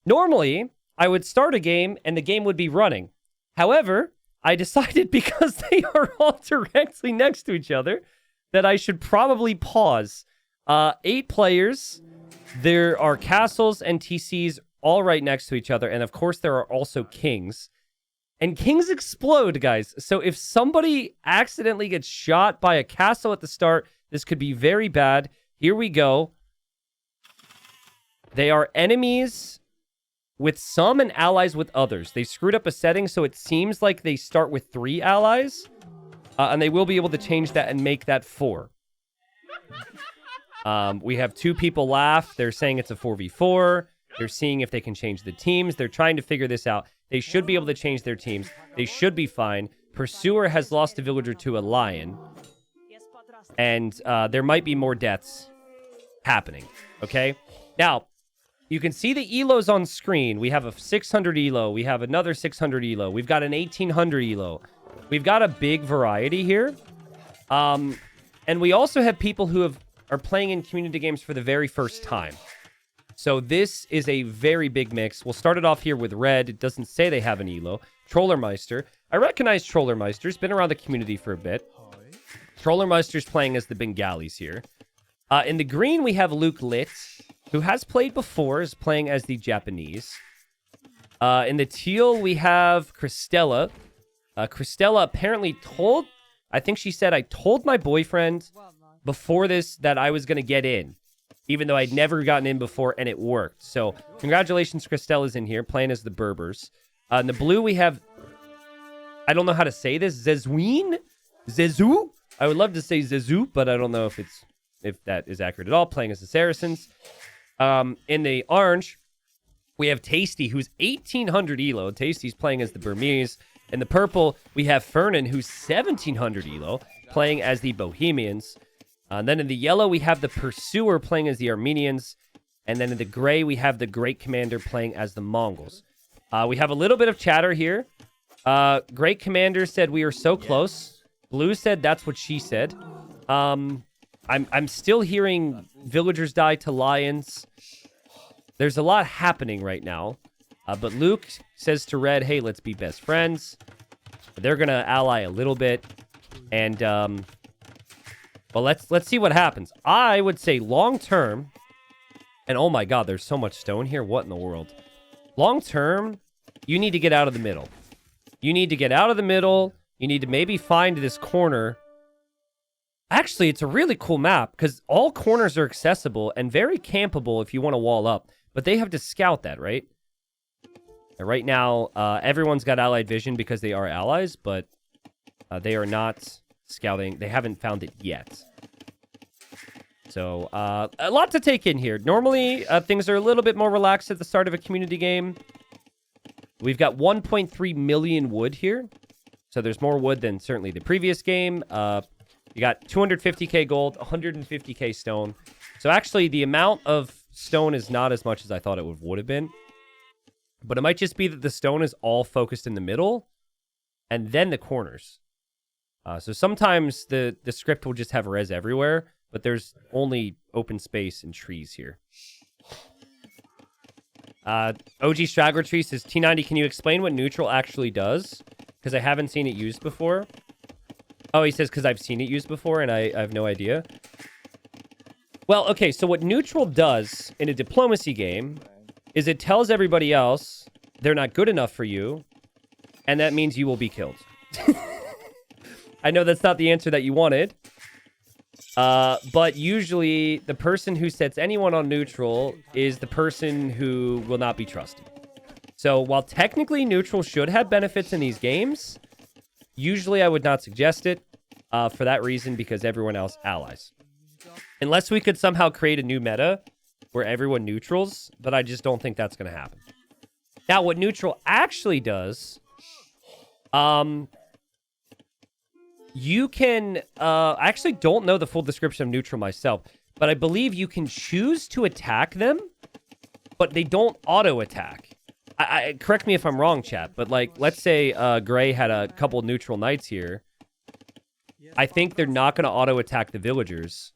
Normally, I would start a game and the game would be running. However, I decided because they are all directly next to each other that I should probably pause. 8 players. There are castles and TCs all right next to each other. And of course, there are also kings. And kings explode, guys. So if somebody accidentally gets shot by a castle at the start, this could be very bad. Here we go. They are enemies with some and allies with others. They screwed up a setting, so it seems like they start with 3 allies. And they will be able to change that and make that 4. We have 2 people laugh. They're saying it's a 4v4. They're seeing if they can change the teams. They're trying to figure this out. They should be able to change their teams. They should be fine. Pursuer has lost a villager to a lion. And there might be more deaths happening. Okay? Now, you can see the elos on screen. We have a 600 elo. We have another 600 elo. We've got an 1800 elo. We've got a big variety here. And we also have people who are playing in community games for the very first time. So this is a very big mix. We'll start it off here with red. It doesn't say they have an elo. Trollermeister. I recognize Trollermeister. He's been around the community for a bit. Trollermeister's playing as the Bengalis here. In the green, we have Luke Lit, who has played before, is playing as the Japanese. In the teal, we have Christella. Christella apparently told, I think she said, I told my boyfriend before this that I was going to get in, even though I'd never gotten in before, and it worked. So, congratulations, Christella's in here, playing as the Berbers. In the blue, we have, I don't know how to say this, Zezween? Zezu? I would love to say Zezu, but I don't know if that is accurate at all, playing as the Saracens. In the orange, we have Tasty, who's 1800 elo. Tasty's playing as the Burmese. In the purple, we have Fernan, who's 1700 elo, playing as the Bohemians. And then in the yellow, we have the Pursuer playing as the Armenians. And then in the gray, we have the Great Commander playing as the Mongols. We have a little bit of chatter here. Great Commander said we are so close. Blue said that's what she said. I'm still hearing villagers die to lions. There's a lot happening right now. But Luke says to Red, hey, let's be best friends. They're going to ally a little bit. And, well, let's see what happens. I would say long term, and oh my god, there's so much stone here. What in the world? Long term, you need to get out of the middle. You need to get out of the middle. You need to maybe find this corner. Actually, it's a really cool map because all corners are accessible and very campable if you want to wall up. But they have to scout that, right? And right now, everyone's got allied vision because they are allies, but they are not scouting. They haven't found it yet. So, a lot to take in here. Normally, things are a little bit more relaxed at the start of a community game. We've got 1.3 million wood here. So there's more wood than certainly the previous game. You got 250k gold, 150k stone. So actually, the amount of stone is not as much as I thought it would have been. But it might just be that the stone is all focused in the middle and then the corners. So sometimes the script will just have res everywhere, but there's only open space and trees here. OG Straggler Tree says, T90, can you explain what neutral actually does? Because I haven't seen it used before. Oh, he says, because I've seen it used before and I have no idea. Well, okay, so what neutral does in a diplomacy game is it tells everybody else they're not good enough for you, and that means you will be killed. I know that's not the answer that you wanted, but usually the person who sets anyone on neutral is the person who will not be trusted. So while technically neutral should have benefits in these games, usually I would not suggest it for that reason because everyone else allies. Unless we could somehow create a new meta where everyone neutrals, but I just don't think that's going to happen. Now, what neutral actually does, you can, I actually don't know the full description of neutral myself, but I believe you can choose to attack them, but they don't auto-attack. Correct me if I'm wrong, chat, but like, let's say Gray had a couple neutral knights here. I think they're not going to auto-attack the villagers.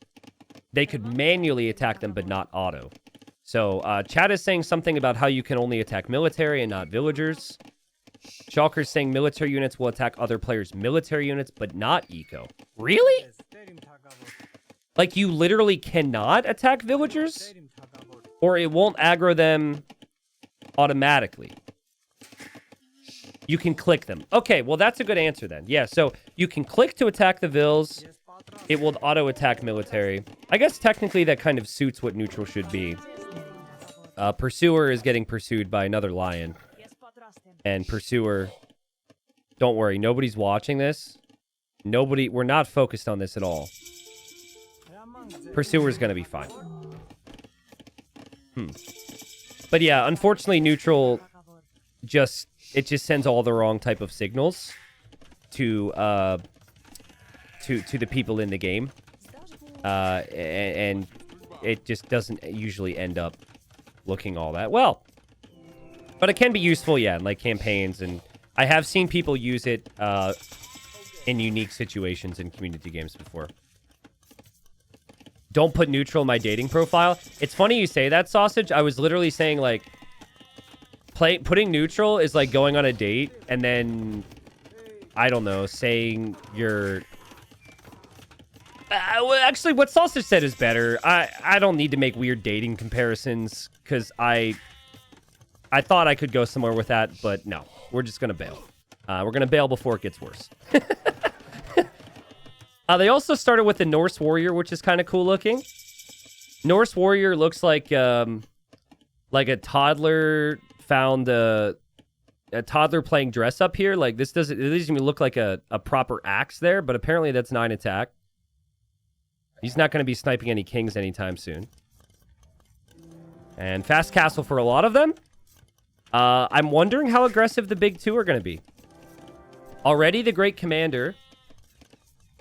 They could manually attack them, but not auto. So chat is saying something about how you can only attack military and not villagers. Shulker's saying military units will attack other players' military units, but not eco. Really? Like, you literally cannot attack villagers? Or it won't aggro them automatically? You can click them. Okay, well, that's a good answer then. Yeah, so you can click to attack the vills. It will auto-attack military. I guess technically that kind of suits what neutral should be. Pursuer is getting pursued by another lion. And Pursuer... Don't worry, nobody's watching this. We're not focused on this at all. Pursuer's gonna be fine. But yeah, unfortunately, neutral it just sends all the wrong type of signals to the people in the game. And it just doesn't usually end up looking all that well. But it can be useful, yeah, in like campaigns, and I have seen people use it in unique situations in community games before. Don't put neutral in my dating profile. It's funny you say that, Sausage. I was literally saying, like, putting neutral is like going on a date and then, I don't know, saying you're... well, actually, what Sausage said is better. I don't need to make weird dating comparisons because I thought I could go somewhere with that, but no. We're just going to bail. We're going to bail before it gets worse. They also started with the Norse Warrior, which is kind of cool looking. Norse Warrior looks like a toddler found a toddler playing dress up here. Like, it doesn't even look like a proper axe there, but apparently that's 9 attack. He's not going to be sniping any kings anytime soon. And fast castle for a lot of them. I'm wondering how aggressive the big two are going to be. Already the Great Commander,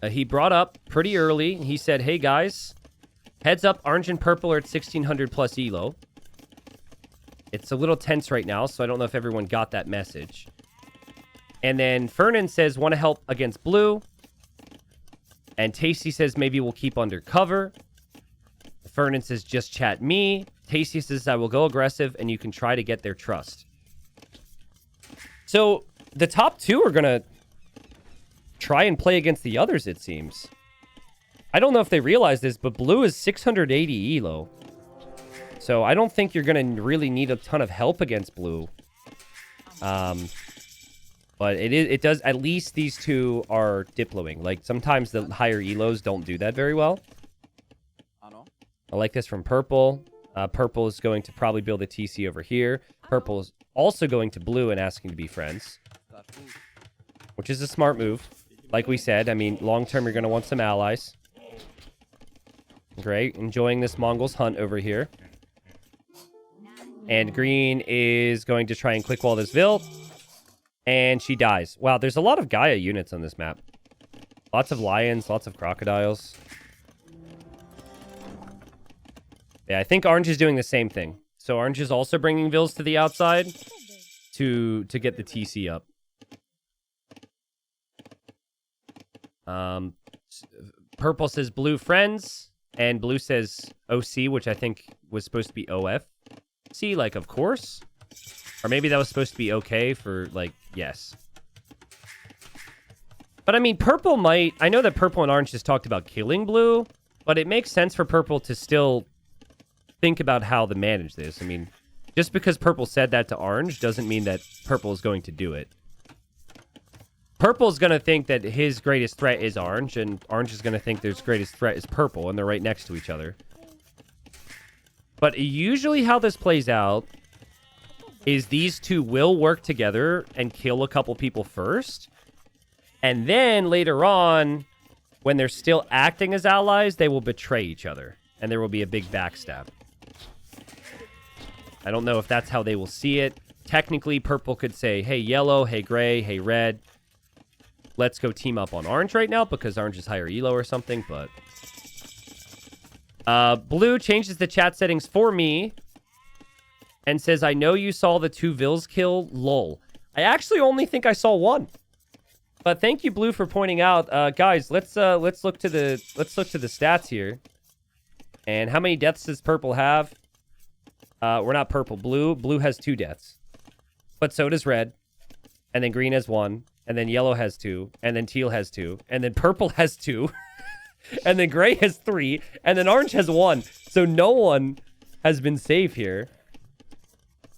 he brought up pretty early. He said, hey guys, heads up, orange and purple are at 1600 plus elo. It's a little tense right now, so I don't know if everyone got that message. And then Fernan says, want to help against blue. And Tasty says, maybe we'll keep under cover. Fernan says, just chat me. Tasty says, I will go aggressive, and you can try to get their trust. So, the top two are going to try and play against the others, it seems. I don't know if they realize this, but blue is 680 elo. So, I don't think you're going to really need a ton of help against blue. But it does, at least these two are diploing. Like, sometimes the higher elos don't do that very well. I like this from purple. Purple is going to probably build a TC over here. Purple is also going to blue and asking to be friends. Which is a smart move. Like we said, I mean, long term, you're going to want some allies. Great. Enjoying this Mongols hunt over here. And green is going to try and click wall this Vil. And she dies. Wow, there's a lot of Gaia units on this map. Lots of lions, lots of crocodiles. Yeah, I think orange is doing the same thing. So orange is also bringing Vils to the outside to get the TC up. Purple says blue friends, and blue says OC, which I think was supposed to be OF. See, like, of course. Or maybe that was supposed to be okay for, like, yes. But, I mean, purple might... I know that purple and orange just talked about killing blue, but it makes sense for purple to still think about how to manage this. I mean, just because purple said that to orange doesn't mean that purple is going to do it. Purple's going to think that his greatest threat is orange, and orange is going to think their greatest threat is purple, and they're right next to each other. But usually how this plays out is these two will work together and kill a couple people first. And then later on, when they're still acting as allies, they will betray each other. And there will be a big backstab. I don't know if that's how they will see it. Technically, purple could say, hey, yellow, hey, gray, hey, red. Let's go team up on orange right now because orange is higher elo or something, but... blue changes the chat settings for me and says, I know you saw the 2 Vils kill, lol. I actually only think I saw 1. But thank you, Blue, for pointing out. Guys, let's look to the stats here. And how many deaths does purple have? We're not purple. Blue has 2 deaths. But so does red. And then green has 1. And then yellow has 2. And then teal has 2. And then purple has 2. And then gray has 3. And then orange has 1. So no one has been safe here.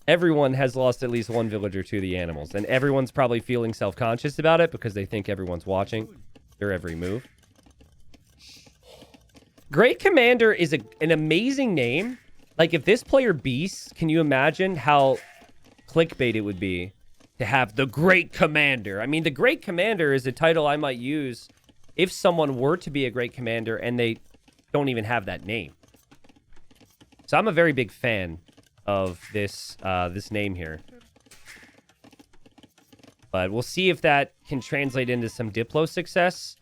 Everyone has lost at least 1 villager to the animals. And everyone's probably feeling self-conscious about it because they think everyone's watching their every move. Great Commander is an amazing name. Like, if this player beasts, can you imagine how clickbait it would be to have the Great Commander? I mean, the Great Commander is a title I might use if someone were to be a Great Commander and they don't even have that name. So I'm a very big fan of this this name here. But we'll see if that can translate into some Diplo success.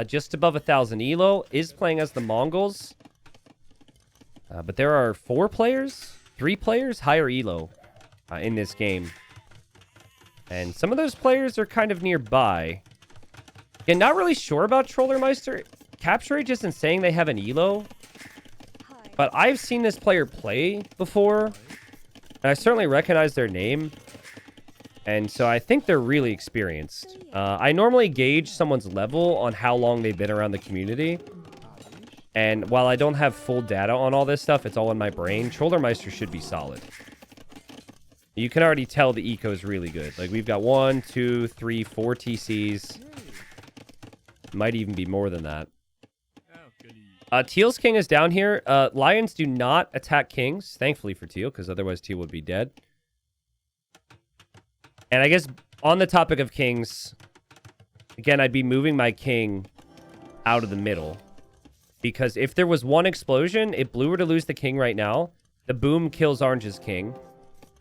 Just above 1,000 elo, is playing as the Mongols. But there are 3 players higher elo in this game. And some of those players are kind of nearby. Again, not really sure about Trollermeister. Capture Rate isn't saying they have an elo. But I've seen this player play before. And I certainly recognize their name. And so I think they're really experienced. I normally gauge someone's level on how long they've been around the community. And while I don't have full data on all this stuff, it's all in my brain. Trollermeister should be solid. You can already tell the eco is really good. Like, we've got 1, 2, 3, 4 TCs. Might even be more than that. Teal's king is down here. Lions do not attack kings, thankfully for Teal, because otherwise Teal would be dead. And I guess on the topic of kings, again, I'd be moving my king out of the middle. Because if there was one explosion, if blue were to lose the king right now, the boom kills orange's king.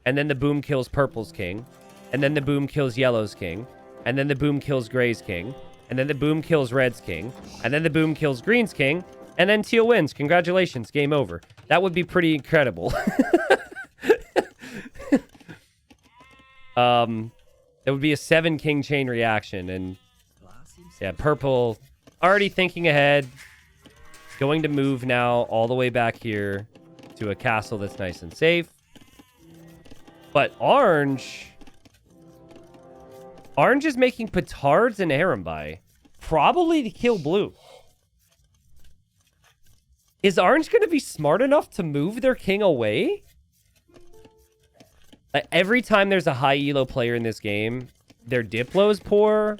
And then the boom kills purple's king. And then the boom kills yellow's king. And then the boom kills gray's king. And then the boom kills red's king. And then the boom kills green's king. And then Teal wins. Congratulations. Game over. That would be pretty incredible. It would be a 7 king chain reaction. And yeah, purple already thinking ahead. Going to move now all the way back here to a castle that's nice and safe. But orange is making petards and Arambai. Probably to kill blue. Is orange going to be smart enough to move their king away? Every time there's a high elo player in this game, their Diplo is poor,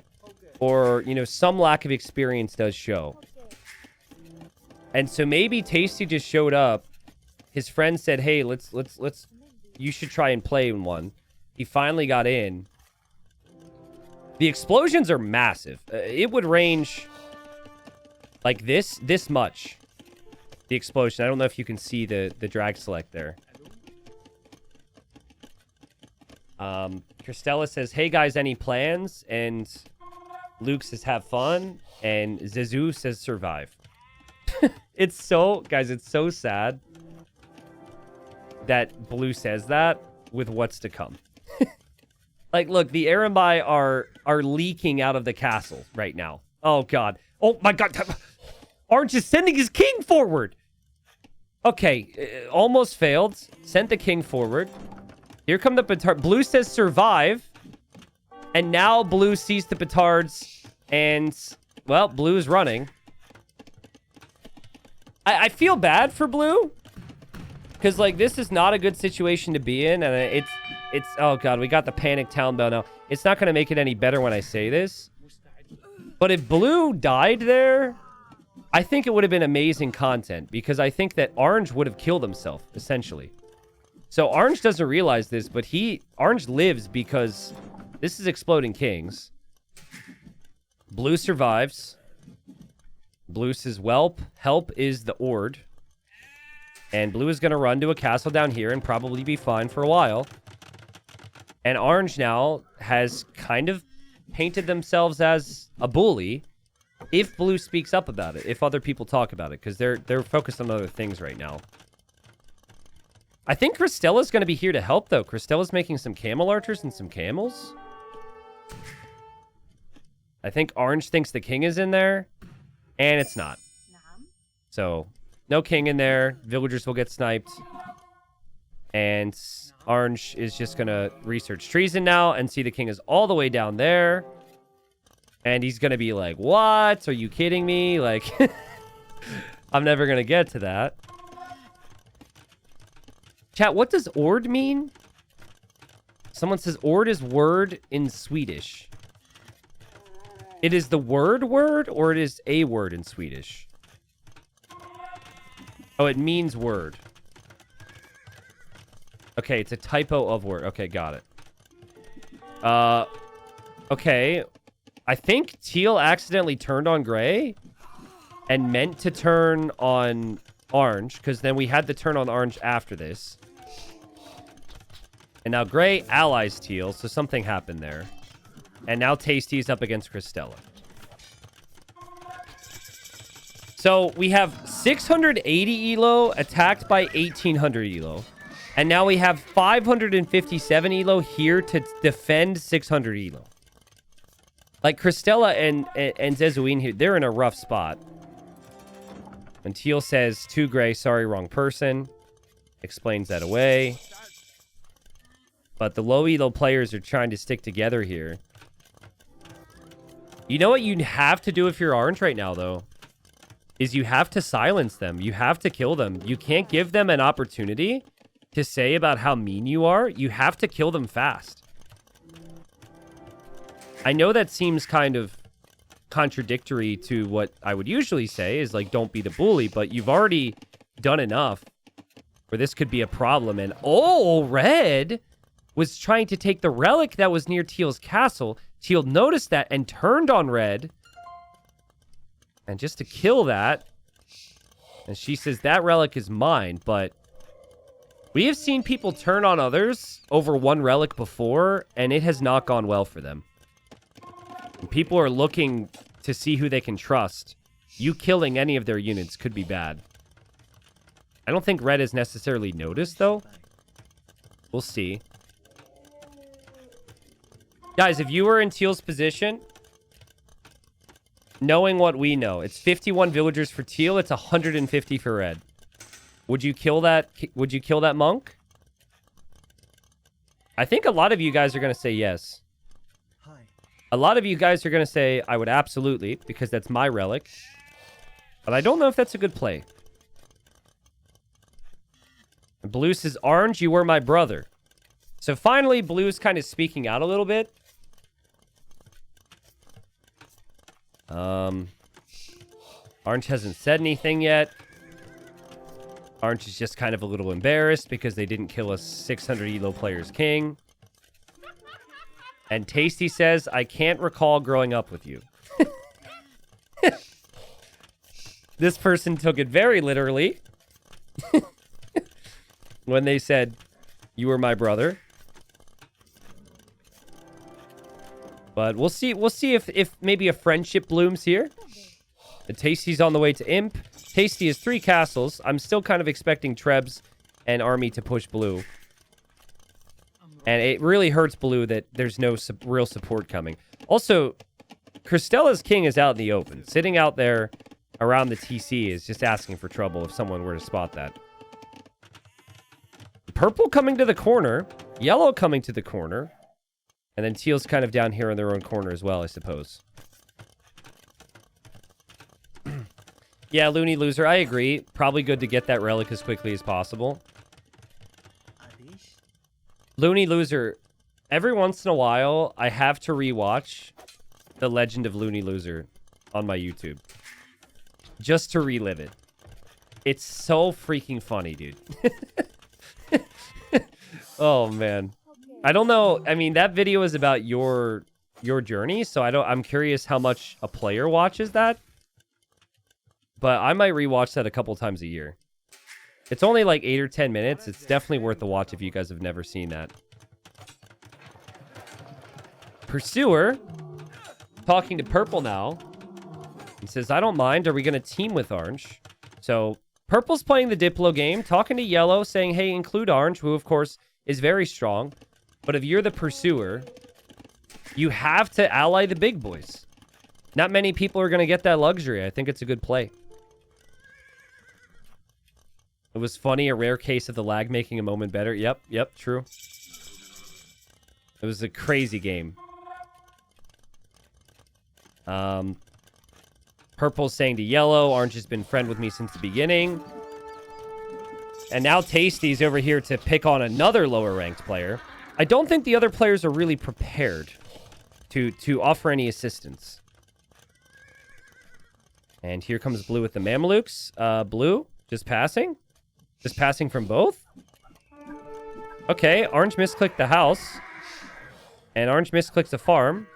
or, you know, some lack of experience does show. And so maybe Tasty just showed up. His friend said, hey, let's, you should try and play in one. He finally got in. The explosions are massive. It would range like this much. The explosion. I don't know if you can see the drag select there. Christella says, hey guys, any plans? And Luke says, have fun. And Zizou says, survive. It's so, guys, it's so sad that blue says that with what's to come. Like, look, the Arambai are leaking out of the castle right now. Oh, God. Oh, my God. Orange is sending his king forward. Okay, almost failed. Sent the king forward. Here come the petard. Blue says survive. And now blue sees the petards. And, well, blue is running. I feel bad for blue. Because, like, this is not a good situation to be in. And it's oh, God, we got the panic town bell now. It's not going to make it any better when I say this. But if blue died there, I think it would have been amazing content. Because I think that orange would have killed himself, essentially. So orange doesn't realize this, but orange lives because this is exploding kings. Blue survives. Blue says, "Welp, help is the ord." And blue is going to run to a castle down here and probably be fine for a while. And orange now has kind of painted themselves as a bully if blue speaks up about it, if other people talk about it, because they're focused on other things right now. I think Christella's going to be here to help, though. Christella's making some camel archers and some camels. I think orange thinks the king is in there, and it's not. So, no king in there. Villagers will get sniped. And orange is just going to research treason now and see the king is all the way down there. And he's going to be like, what? Are you kidding me? Like, I'm never going to get to that. Chat, what does ord mean? Someone says ord is word in Swedish. It is the word or it is a word in Swedish? Oh, it means word. Okay, it's a typo of word. Okay, got it. Okay. I think Teal accidentally turned on gray and meant to turn on orange, because then we had to turn on orange after this. And now gray allies Teal, so something happened there. And now Tasty's up against Cristela. So we have 680 elo attacked by 1800 elo. And now we have 557 elo here to defend 600 elo. Like, Cristela and Zezuin here, they're in a rough spot. And Teal says, too gray, sorry, wrong person. Explains that away. But the low elo players are trying to stick together here. You know what you have to do if you're orange right now, though? Is you have to silence them. You have to kill them. You can't give them an opportunity to say about how mean you are. You have to kill them fast. I know that seems kind of contradictory to what I would usually say, is like, don't be the bully, but you've already done enough where this could be a problem. And oh, red was trying to take the relic that was near Teal's castle. Teal noticed that and turned on red. And just to kill that, and she says that relic is mine, but we have seen people turn on others over one relic before, and it has not gone well for them. And people are looking to see who they can trust. You killing any of their units could be bad. I don't think red has necessarily noticed, though. We'll see. Guys, if you were in Teal's position, knowing what we know, it's 51 villagers for Teal, it's 150 for red. Would you kill that? Would you kill that monk? I think a lot of you guys are going to say yes. A lot of you guys are going to say, I would absolutely, because that's my relic. But I don't know if that's a good play. And Blue says, orange, you were my brother. So finally, Blue's kind of speaking out a little bit. Orange hasn't said anything yet. Orange is just kind of a little embarrassed because they didn't kill a 600 elo player's king. And Tasty says, I can't recall growing up with you. This person took it very literally when they said, you were my brother. But we'll see if maybe a friendship blooms here. The Tasty's on the way to Imp. Tasty has 3 castles. I'm still kind of expecting Trebs and Army to push Blue. And it really hurts Blue that there's no real support coming. Also, Cristela's king is out in the open. Sitting out there around the TC is just asking for trouble if someone were to spot that. Purple coming to the corner. Yellow coming to the corner. And then Teal's kind of down here in their own corner as well, I suppose. Yeah, Looney Loser, I agree. Probably good to get that relic as quickly as possible. Looney Loser, every once in a while, I have to rewatch The Legend of Looney Loser on my YouTube. Just to relive it. It's so freaking funny, dude. Oh, man. I don't know. I mean, that video is about your journey, so I'm curious how much a player watches that. But I might rewatch that a couple times a year. It's only like 8 or 10 minutes. It's definitely worth the watch if you guys have never seen that. Pursuer, talking to Purple now. He says, I don't mind. Are we going to team with Orange? So Purple's playing the Diplo game, talking to Yellow, saying, hey, include Orange, who, of course, is very strong. But if you're the Pursuer, you have to ally the big boys. Not many people are going to get that luxury. I think it's a good play. It was funny, a rare case of the lag making a moment better. Yep, true. It was a crazy game. Purple's saying to yellow, orange has been friend with me since the beginning. And now Tasty's over here to pick on another lower ranked player. I don't think the other players are really prepared to offer any assistance. And here comes Blue with the Mamelukes. Blue, just passing? Just passing from both? Okay, orange misclicked the house. And orange misclicks the farm.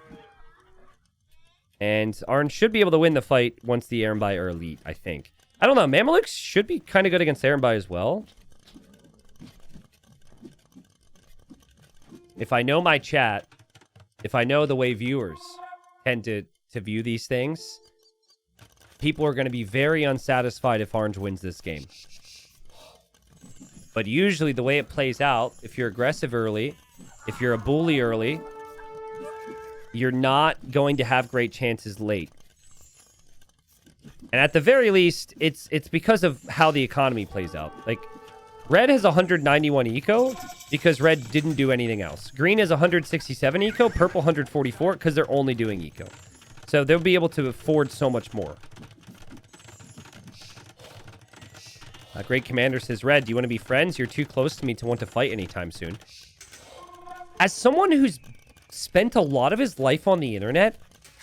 And orange should be able to win the fight once the Erembai are elite, I think. I don't know, Mamelukes should be kind of good against Erembai as well. If I know my chat, if I know the way viewers tend to view these things, people are going to be very unsatisfied if orange wins this game. But usually the way it plays out, if you're aggressive early, if you're a bully early, you're not going to have great chances late. And at the very least, it's because of how the economy plays out. Like, red has 191 eco because red didn't do anything else. Green has 167 eco, purple 144 because they're only doing eco. So they'll be able to afford so much more. Great Commander says, Red, do you want to be friends? You're too close to me to want to fight anytime soon. As someone who's spent a lot of his life on the internet,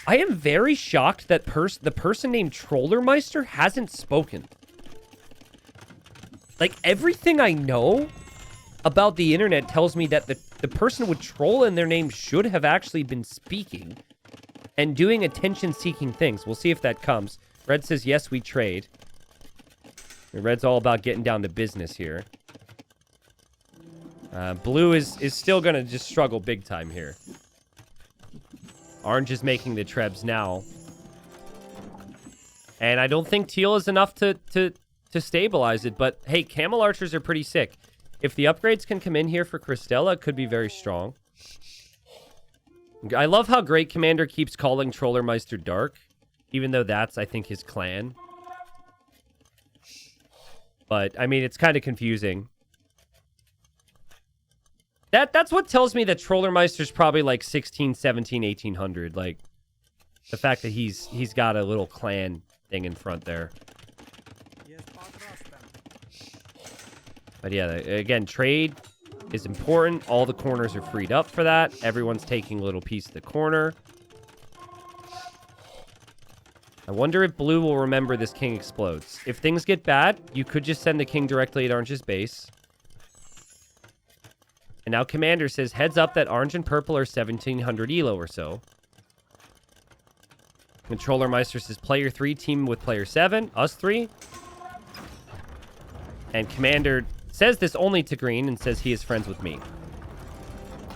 I am very shocked that the person named Trollermeister hasn't spoken. Like, everything I know about the internet tells me that the person with troll in their name should have actually been speaking and doing attention-seeking things. We'll see if that comes. Red says, yes, we trade. Red's all about getting down to business here. Blue is still going to just struggle big time here. Orange is making the trebs now. And I don't think Teal is enough to stabilize it. But, hey, Camel Archers are pretty sick. If the upgrades can come in here for Cristela, it could be very strong. I love how Great Commander keeps calling Trollermeister Dark. Even though that's, I think, his clan. But, I mean, it's kind of confusing. That's what tells me that Trollermeister's probably like 16, 17, 1800. Like, the fact that he's got a little clan thing in front there. But yeah, again, trade is important. All the corners are freed up for that. Everyone's taking a little piece of the corner. I wonder if Blue will remember this king explodes. If things get bad, you could just send the king directly at Orange's base. And now Commander says, heads up that Orange and Purple are 1700 elo or so. Controllermeister says, player 3 team with player 7. Us 3. And Commander says this only to Green and says he is friends with me.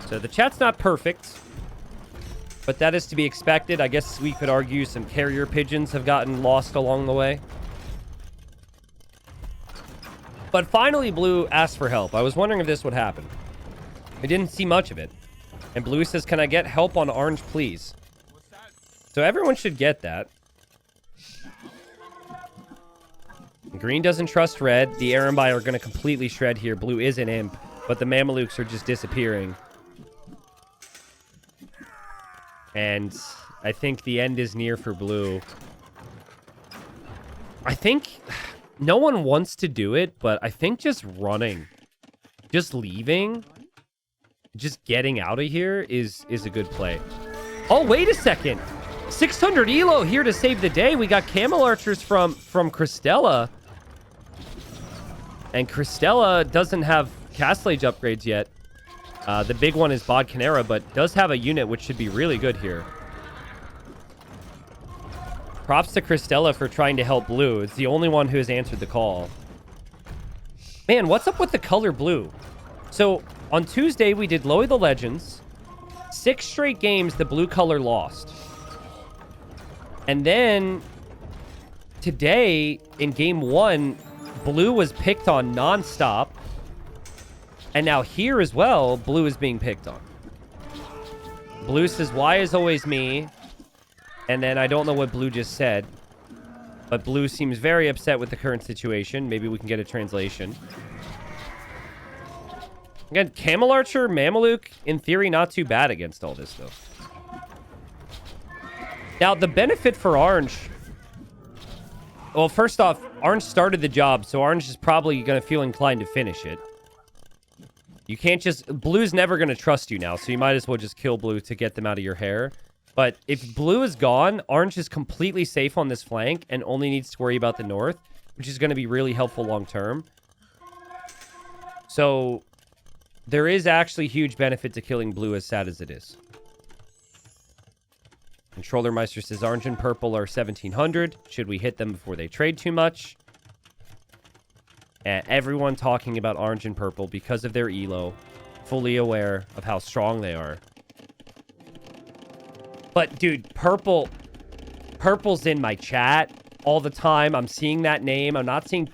So the chat's not perfect. But that is to be expected. I guess we could argue some carrier pigeons have gotten lost along the way. But finally, Blue asked for help. I was wondering if this would happen. I didn't see much of it. And Blue says, can I get help on Orange, please? So everyone should get that. Green doesn't trust Red. The Erembai are going to completely shred here. Blue is an imp, but the Mamelukes are just disappearing. And I think the end is near for Blue. I think no one wants to do it, but I think just running, just leaving, just getting out of here is a good play. Oh, wait a second. 600 elo here to save the day. We got Camel Archers from Cristela. And Cristela doesn't have Castle Age upgrades yet. The big one is Bod Canera, but does have a unit which should be really good here. Props to Cristela for trying to help Blue. It's the only one who has answered the call. Man, what's up with the color blue? So, on Tuesday, we did Lowy the Legends. 6 straight games, the blue color lost. And then, today, in game 1, blue was picked on nonstop. And now here as well, blue is being picked on. Blue says, why is always me? And then I don't know what blue just said. But blue seems very upset with the current situation. Maybe we can get a translation. Again, Camel Archer, Mameluke, in theory, not too bad against all this, though. Now, the benefit for Orange... Well, first off, Orange started the job, so Orange is probably going to feel inclined to finish it. You can't just... Blue's never going to trust you now, so you might as well just kill Blue to get them out of your hair. But if Blue is gone, Orange is completely safe on this flank and only needs to worry about the north, which is going to be really helpful long term. So, there is actually huge benefit to killing Blue, as sad as it is. And Trollermeister says orange and purple are 1700. Should we hit them before they trade too much? And everyone talking about orange and purple because of their elo, fully aware of how strong they are. But, dude, purple's in my chat all the time. I'm seeing that name. I'm not seeing...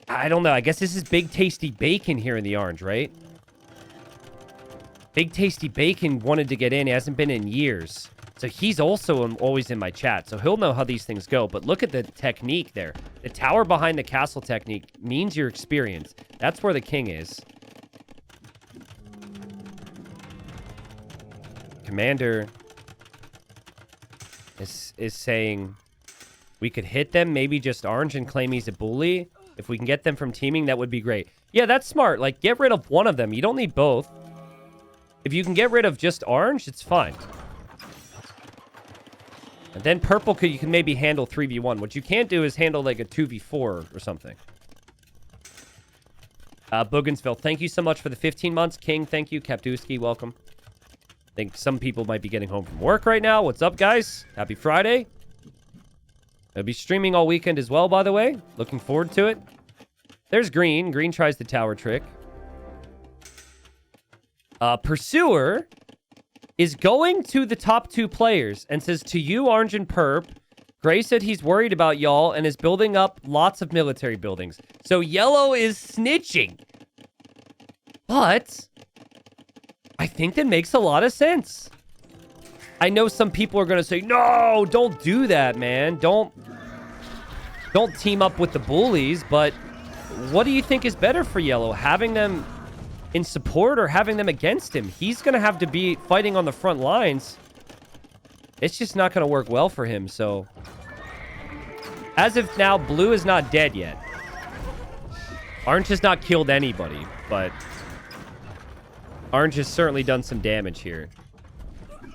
I don't know. I guess this is Big Tasty Bacon here in the orange, right? Big Tasty Bacon wanted to get in. He hasn't been in years. So he's also always in my chat. So he'll know how these things go. But look at the technique there. The tower behind the castle technique means your experience. That's where the king is. Commander is saying we could hit them, maybe just orange and claim he's a bully. If we can get them from teaming, that would be great. Yeah, that's smart. Like, get rid of one of them. You don't need both. If you can get rid of just orange, it's fine. And then purple, you can maybe handle 3v1. What you can't do is handle like a 2v4 or something. Bogensville, thank you so much for the 15 months. King, thank you. Kapdusky, welcome. I think some people might be getting home from work right now. What's up, guys? Happy Friday. I'll be streaming all weekend as well, by the way. Looking forward to it. There's Green. Green tries the tower trick. Pursuer is going to the top two players and says, to you, Orange and Perp, Gray said he's worried about y'all and is building up lots of military buildings. So Yellow is snitching. But I think that makes a lot of sense. I know some people are going to say, no, don't do that, man. Don't team up with the bullies. But what do you think is better for Yellow? Having them in support or having them against him? He's going to have to be fighting on the front lines. It's just not going to work well for him, so... As of now, Blue is not dead yet. Orange has not killed anybody, but... Orange has certainly done some damage here.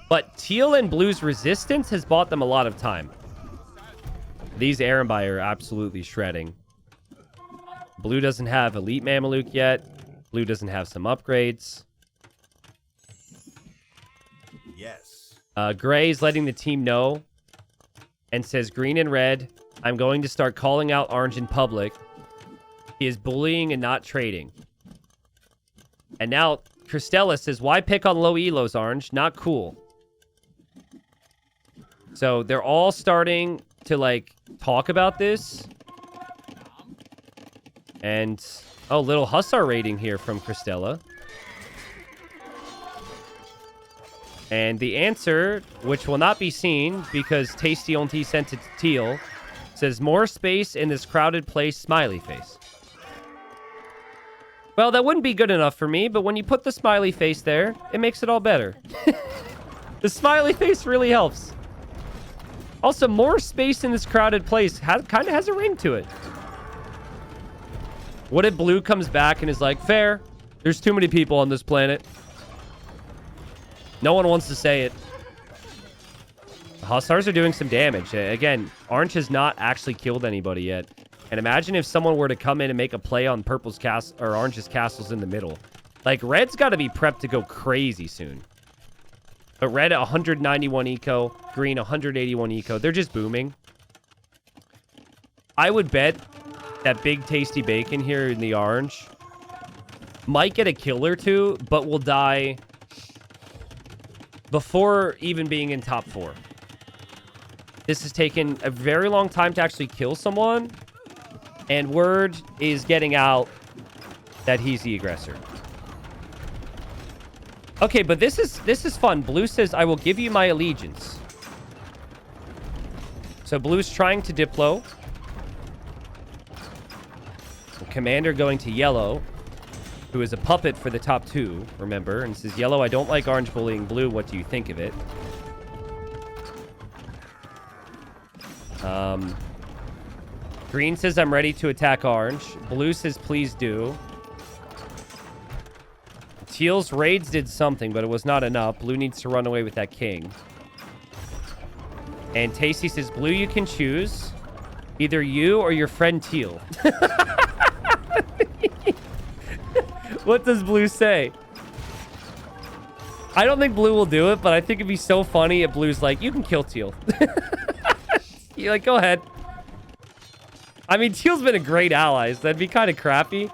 But Teal and Blue's resistance has bought them a lot of time. These Arambai are absolutely shredding. Blue doesn't have Elite Mameluke yet. Blue doesn't have some upgrades. Yes. Gray's letting the team know and says, green and red, I'm going to start calling out orange in public. He is bullying and not trading. And now Christella says, why pick on low elos, orange? Not cool. So they're all starting to, like, talk about this. And... oh, little Hussar rating here from Christella. And the answer, which will not be seen because Tasty Onti sent it to Teal, says more space in this crowded place, smiley face. Well, that wouldn't be good enough for me, but when you put the smiley face there, it makes it all better. The smiley face really helps. Also, more space in this crowded place kind of has a ring to it. What if Blue comes back and is like, fair, there's too many people on this planet. No one wants to say it. The Hussars are doing some damage. Again, Orange has not actually killed anybody yet. And imagine if someone were to come in and make a play on Purple's castle or Orange's castles in the middle. Like, Red's got to be prepped to go crazy soon. But Red at 191 eco, Green 181 eco. They're just booming. I would bet that Big Tasty Bacon here in the orange might get a kill or two, but will die before even being in top 4. This has taken a very long time to actually kill someone, and word is getting out that he's the aggressor. Okay, but this is fun. Blue says, I will give you my allegiance. So Blue's trying to Diplo. commander going to yellow, who is a puppet for the top 2, remember, and says, yellow, I don't like orange bullying blue. What do you think of it? Green says, I'm ready to attack orange. Blue says, please do. Teal's raids did something, but it was not enough. Blue needs to run away with that king. And Tasty says, blue, you can choose. Either you or your friend Teal. What does blue say? I don't think blue will do it, but I think it'd be so funny if blue's like, you can kill Teal. You're like, go ahead. I mean, Teal's been a great ally, so that'd be kind of crappy.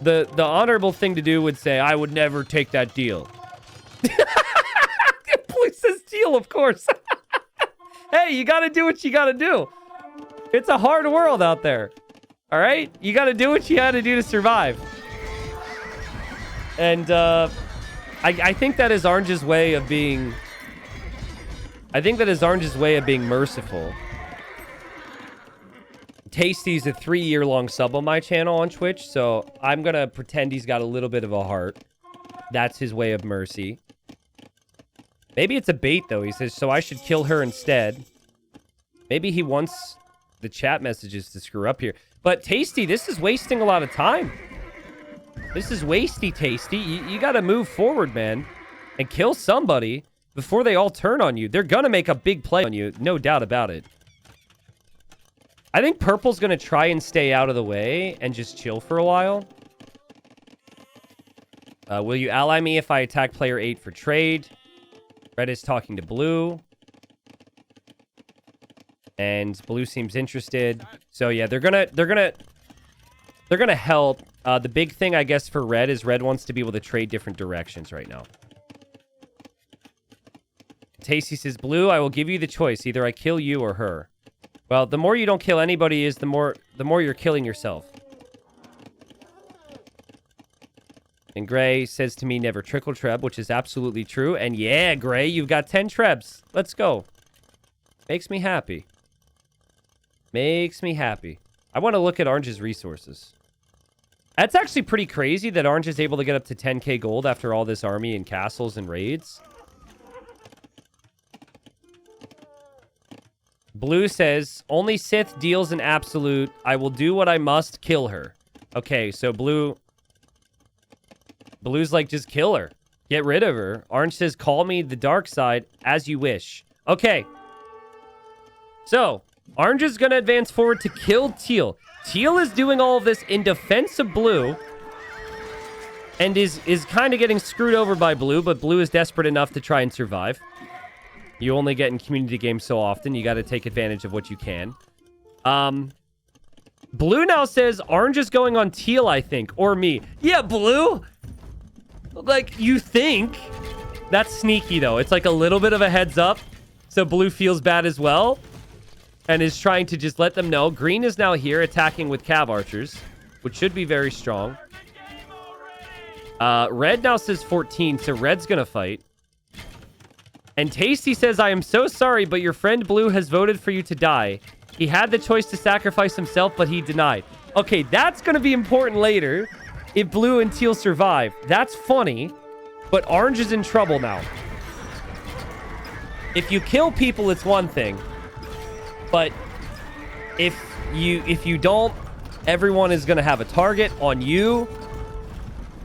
The honorable thing to do would say, I would never take that deal. Blue says Teal, of course. Hey, you got to do what you got to do. It's a hard world out there. All right? You got to do what you got to do to survive. And I think that is Orange's way of being... I think that is Orange's way of being merciful. Tasty's a 3-year-long sub on my channel on Twitch, so I'm going to pretend he's got a little bit of a heart. That's his way of mercy. Maybe it's a bait, though. He says, so I should kill her instead. Maybe he wants the chat messages to screw up here. But Tasty, this is wasting a lot of time. This is wasty, Tasty. You got to move forward, man, and kill somebody before they all turn on you. They're going to make a big play on you, no doubt about it. I think purple's going to try and stay out of the way and just chill for a while. Will you ally me if I attack player 8 for trade? Red is talking to blue. And blue seems interested. So yeah, they're gonna help. The big thing, I guess, for red is red wants to be able to trade different directions right now. Tasty says, blue, I will give you the choice. Either I kill you or her. Well, the more you don't kill anybody is the more you're killing yourself. And Gray says to me, never trickle treb, which is absolutely true. And yeah, Gray, you've got 10 trebs. Let's go. Makes me happy. Makes me happy. I want to look at Orange's resources. That's actually pretty crazy that Orange is able to get up to 10k gold after all this army and castles and raids. Blue says, only Sith deals an absolute. I will do what I must, kill her. Okay, so Blue's like, just kill her. Get rid of her. Orange says, call me the dark side as you wish. Okay. So, Orange is going to advance forward to kill Teal. Teal is doing all of this in defense of Blue. And is kind of getting screwed over by Blue, but Blue is desperate enough to try and survive. You only get in community games so often. You got to take advantage of what you can. Blue now says Orange is going on Teal, I think. Or me. Yeah, Blue. Like, you think. That's sneaky, though. It's like a little bit of a heads up. So Blue feels bad as well. And is trying to just let them know. Green is now here attacking with cav archers, which should be very strong. Red now says 14, so Red's going to fight. And Tasty says, I am so sorry, but your friend Blue has voted for you to die. He had the choice to sacrifice himself, but he denied. Okay, that's going to be important later if Blue and Teal survive. That's funny, but Orange is in trouble now. If you kill people, it's one thing. But if you don't, everyone is going to have a target on you.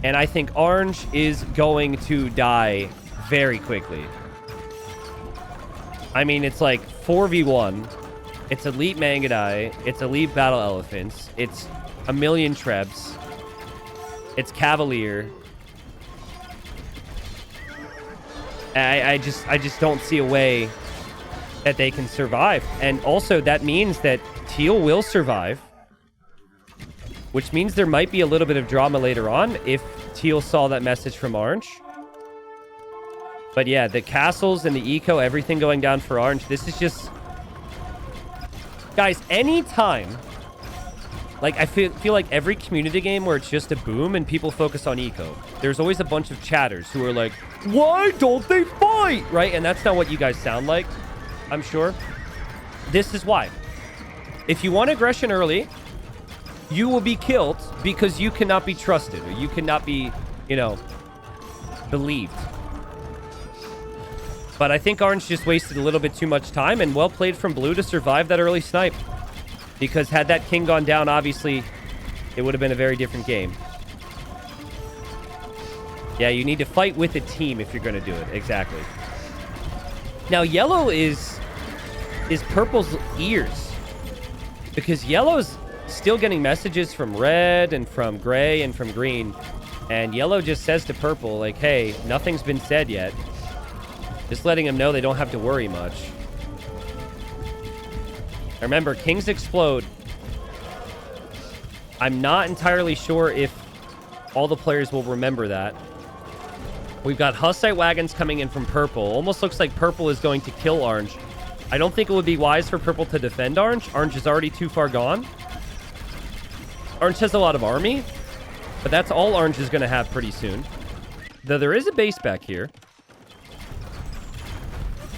And I think Orange is going to die very quickly. I mean, it's like 4v1. It's elite Mangadai. It's elite battle elephants. It's a million trebs. It's Cavalier. I just don't see a way that they can survive. And also that means that Teal will survive, which means there might be a little bit of drama later on if Teal saw that message from Orange. But yeah, the castles and the eco, everything going down for Orange. This is just... Guys, anytime... Like, I feel like every community game where it's just a boom and people focus on eco, there's always a bunch of chatters who are like, why don't they fight? Right? And that's not what you guys sound like, I'm sure. This is why. If you want aggression early, you will be killed because you cannot be trusted or you cannot be, you know, believed. But I think Orange just wasted a little bit too much time, and well played from Blue to survive that early snipe. Because had that king gone down, obviously, it would have been a very different game. Yeah, you need to fight with a team if you're going to do it. Exactly. Now, yellow is purple's ears. Because yellow's still getting messages from red and from gray and from green. And yellow just says to purple, like, hey, nothing's been said yet. Just letting them know they don't have to worry much. Remember, kings explode. I'm not entirely sure if all the players will remember that. We've got Hussite wagons coming in from purple. Almost looks like purple is going to kill orange. I don't think it would be wise for purple to defend orange. Orange is already too far gone. Orange has a lot of army, but that's all orange is going to have pretty soon. Though there is a base back here.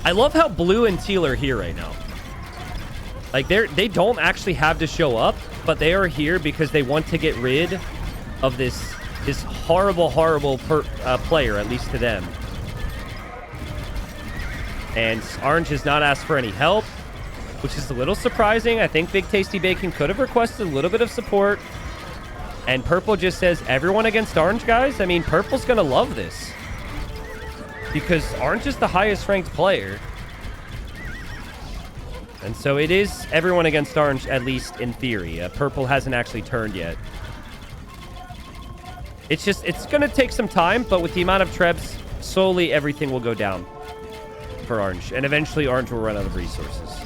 I love how blue and teal are here right now. Like, they don't actually have to show up, but they are here because they want to get rid of this horrible, horrible player, at least to them. And orange has not asked for any help, which is a little surprising. I think Big Tasty Bacon could have requested a little bit of support. And purple just says, everyone against orange, guys? I mean, purple's going to love this. Because orange is the highest ranked player. And so it is everyone against orange, at least in theory. Purple hasn't actually turned yet. It's going to take some time, but with the amount of trebs, slowly everything will go down for orange. And eventually orange will run out of resources.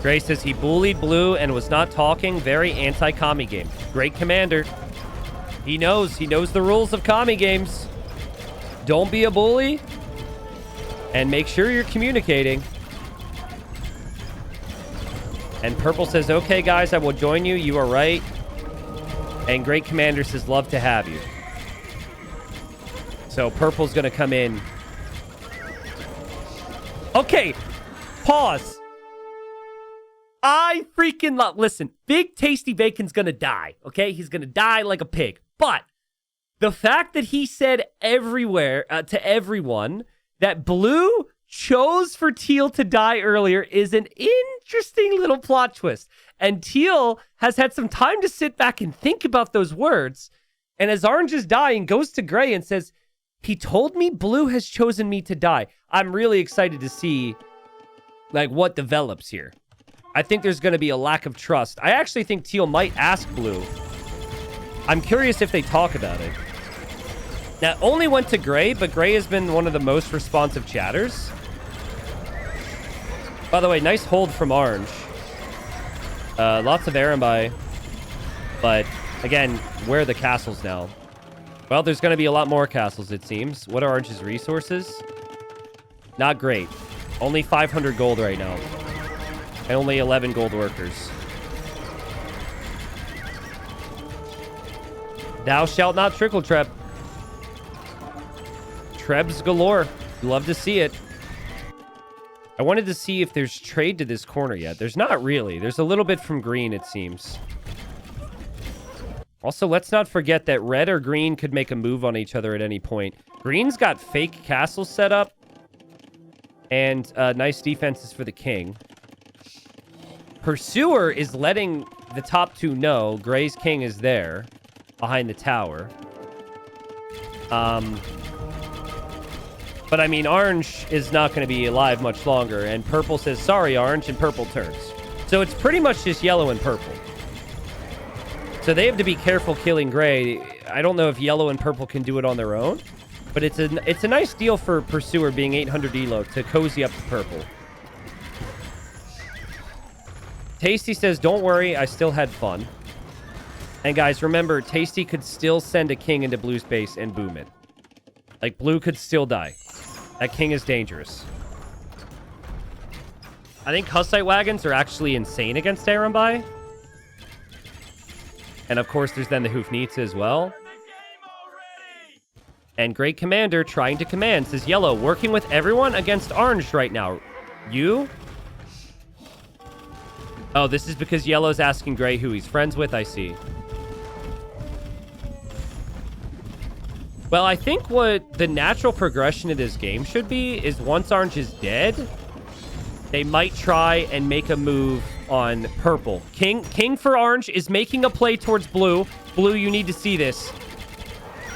Gray says he bullied blue and was not talking. Very anti-commie game. Great commander. He knows the rules of commie games. Don't be a bully. And make sure you're communicating. And purple says, okay, guys, I will join you. You are right. And Great Commander says, love to have you. So purple's going to come in. Okay. Pause. I freaking love... Listen, Big Tasty Bacon's going to die. Okay? He's going to die like a pig. But the fact that he said everywhere to everyone that blue chose for Teal to die earlier is an interesting little plot twist. And Teal has had some time to sit back and think about those words. And as orange is dying, goes to gray and says, he told me blue has chosen me to die. I'm really excited to see like what develops here. I think there's going to be a lack of trust. I actually think Teal might ask blue. I'm curious if they talk about it. Now, only went to gray, but gray has been one of the most responsive chatters. By the way, nice hold from orange. Lots of Arambai. But, again, where are the castles now? Well, there's going to be a lot more castles, it seems. What are orange's resources? Not great. Only 500 gold right now. And only 11 gold workers. Thou shalt not trickle treb. Trebs galore. Love to see it. I wanted to see if there's trade to this corner yet. There's not really. There's a little bit from green, it seems. Also, let's not forget that red or green could make a move on each other at any point. Green's got fake castles set up. And nice defenses for the king. Pursuer is letting the top two know Gray's king is there. Behind the tower. But I mean, orange is not going to be alive much longer. And purple says, sorry, orange, and purple turns. So it's pretty much just yellow and purple. So they have to be careful killing gray. I don't know if yellow and purple can do it on their own. But it's a nice deal for Pursuer being 800 elo to cozy up to purple. Tasty says, don't worry, I still had fun. And guys, remember, Tasty could still send a king into blue's base and boom it. Like, blue could still die. That king is dangerous. I think Hussite wagons are actually insane against Arambai. And of course, there's then the Hoofnitz as well. And Great Commander trying to command says, yellow, working with everyone against orange right now. You? Oh, this is because Yellow's asking Gray who he's friends with. I see. Well, I think what the natural progression of this game should be is once Orange is dead, they might try and make a move on Purple. King for Orange is making a play towards Blue. Blue, you need to see this.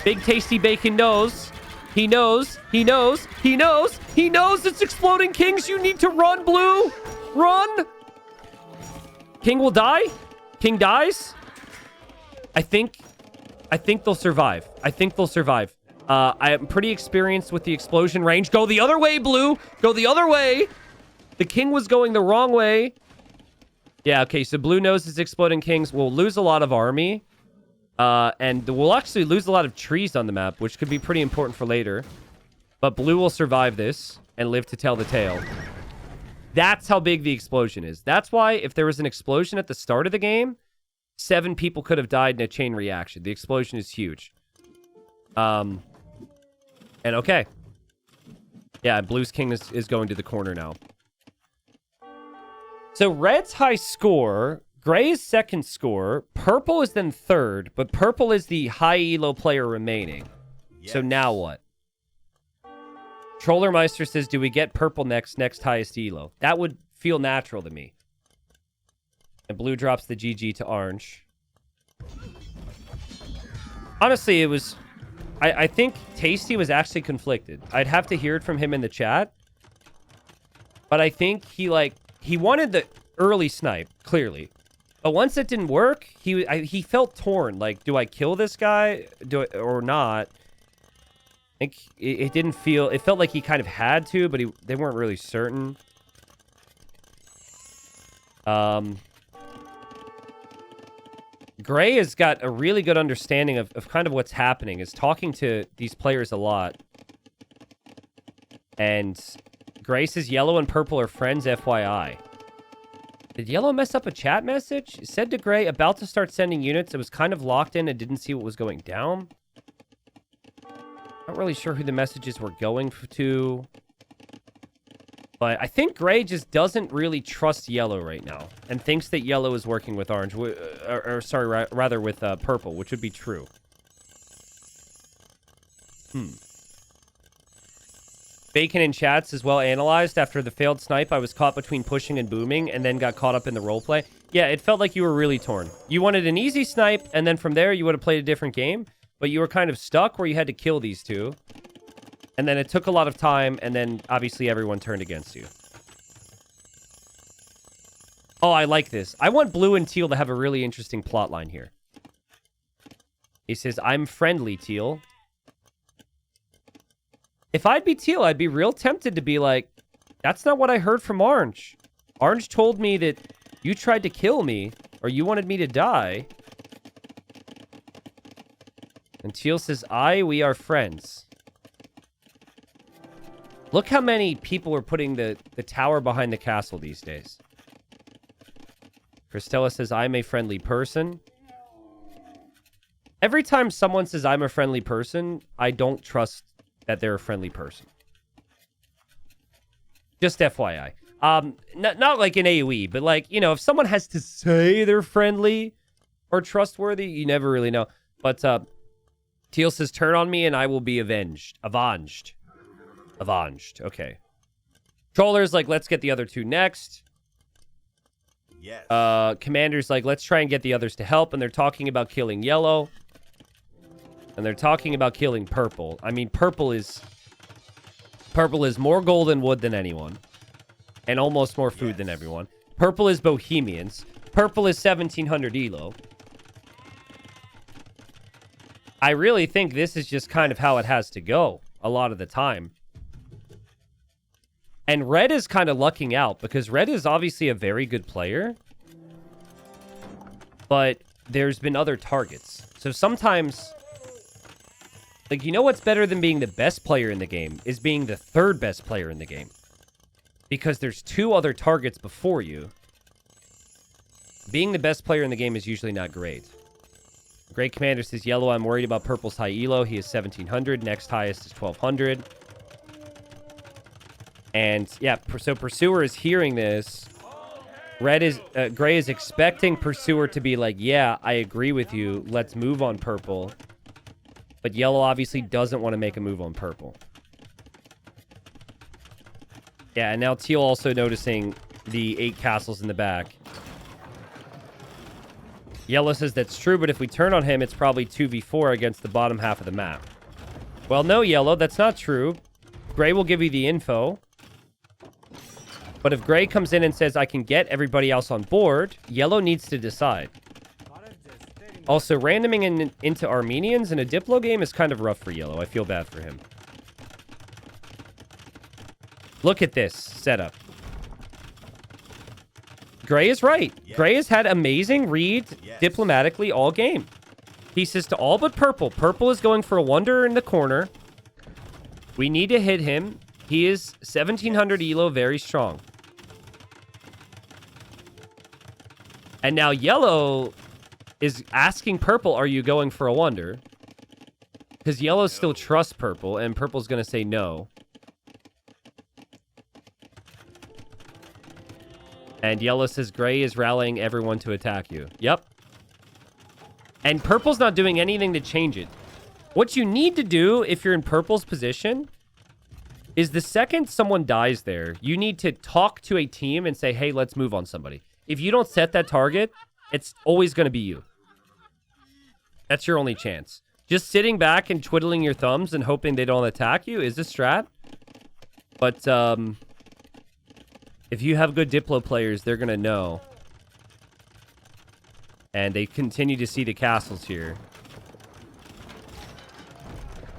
Big Tasty Bacon knows. He knows. He knows. He knows. He knows it's exploding Kings. You need to run, Blue. Run. King will die. King dies. I think they'll survive. I think they'll survive. I am pretty experienced with the explosion range. Go the other way, Blue. Go the other way. The King was going the wrong way. Yeah, okay, so Blue knows it's exploding Kings. We'll lose a lot of army. And we'll actually lose a lot of trees on the map, which could be pretty important for later. But Blue will survive this and live to tell the tale. That's how big the explosion is. That's why if there was an explosion at the start of the game, 7 people could have died in a chain reaction. The explosion is huge. And okay. Yeah, Blue's King is going to the corner now. So Red's high score, Gray's second score, Purple is then third, but Purple is the high elo player remaining. Yes. So now what? Trollermeister says, do we get Purple next highest elo? That would feel natural to me. And Blue drops the GG to Orange. Honestly, it was... I think Tasty was actually conflicted. I'd have to hear it from him in the chat. But I think he wanted the early snipe, clearly. But once it didn't work, he felt torn. Like, do I kill this guy or not? I think it didn't feel... It felt like he kind of had to, but they weren't really certain. Gray has got a really good understanding of kind of what's happening, is talking to these players a lot. And Gray says Yellow and Purple are friends, FYI. Did Yellow mess up a chat message? It said to Gray, about to start sending units. It was kind of locked in and didn't see what was going down. Not really sure who the messages were going to. But I think Gray just doesn't really trust Yellow right now. And thinks that Yellow is working with Orange. Rather with Purple, which would be true. Bacon in chats is well analyzed. After the failed snipe, I was caught between pushing and booming, and then got caught up in the roleplay. Yeah, it felt like you were really torn. You wanted an easy snipe, and then from there, you would have played a different game. But you were kind of stuck where you had to kill these two. And then it took a lot of time, and then obviously everyone turned against you. Oh, I like this. I want Blue and Teal to have a really interesting plot line here. He says, I'm friendly, Teal. If I'd be Teal, I'd be real tempted to be like, that's not what I heard from Orange. Orange told me that you tried to kill me, or you wanted me to die. And Teal says, we are friends. Look how many people are putting the tower behind the castle these days. Christella says, I'm a friendly person. Every time someone says I'm a friendly person, I don't trust that they're a friendly person. Just FYI. Not like in AoE, but like, you know, if someone has to say they're friendly or trustworthy, you never really know. But Teal says, turn on me and I will be avenged. Avenged. Okay. Troller's like, let's get the other two next. Yes. Commander's like, let's try and get the others to help. And they're talking about killing Yellow. And they're talking about killing Purple. I mean, Purple is more golden wood than anyone. And almost more food than everyone. Purple is Bohemians. Purple is 1700 elo. I really think this is just kind of how it has to go a lot of the time. And Red is kind of lucking out because Red is obviously a very good player. But there's been other targets. So sometimes, like, you know what's better than being the best player in the game is being the third best player in the game. Because there's 2 other targets before you. Being the best player in the game is usually not great. Great Commander says, Yellow, I'm worried about Purple's high elo. He is 1700. Next highest is 1200. And, yeah, so Pursuer is hearing this. Gray is expecting Pursuer to be like, yeah, I agree with you. Let's move on purple. But yellow obviously doesn't want to make a move on purple. Yeah, and now Teal also noticing the 8 castles in the back. Yellow says that's true, but if we turn on him, it's probably 2v4 against the bottom half of the map. Well, no, Yellow, that's not true. Gray will give you the info. But if Gray comes in and says, I can get everybody else on board, Yellow needs to decide. Also, randoming into Armenians in a Diplo game is kind of rough for Yellow. I feel bad for him. Look at this setup. Gray is right. Yes. Gray has had amazing read diplomatically all game. He says to all but purple. Purple is going for a Wanderer in the corner. We need to hit him. He is 1700 elo, very strong. And now yellow is asking purple, are you going for a Wonder? Because yellow still trusts purple, and purple's going to say no. And yellow says gray is rallying everyone to attack you. Yep. And purple's not doing anything to change it. What you need to do if you're in purple's position is the second someone dies there, you need to talk to a team and say, hey, let's move on somebody. If you don't set that target, it's always going to be you. That's your only chance. Just sitting back and twiddling your thumbs and hoping they don't attack you is a strat. But, if you have good Diplo players, they're going to know. And they continue to see the castles here.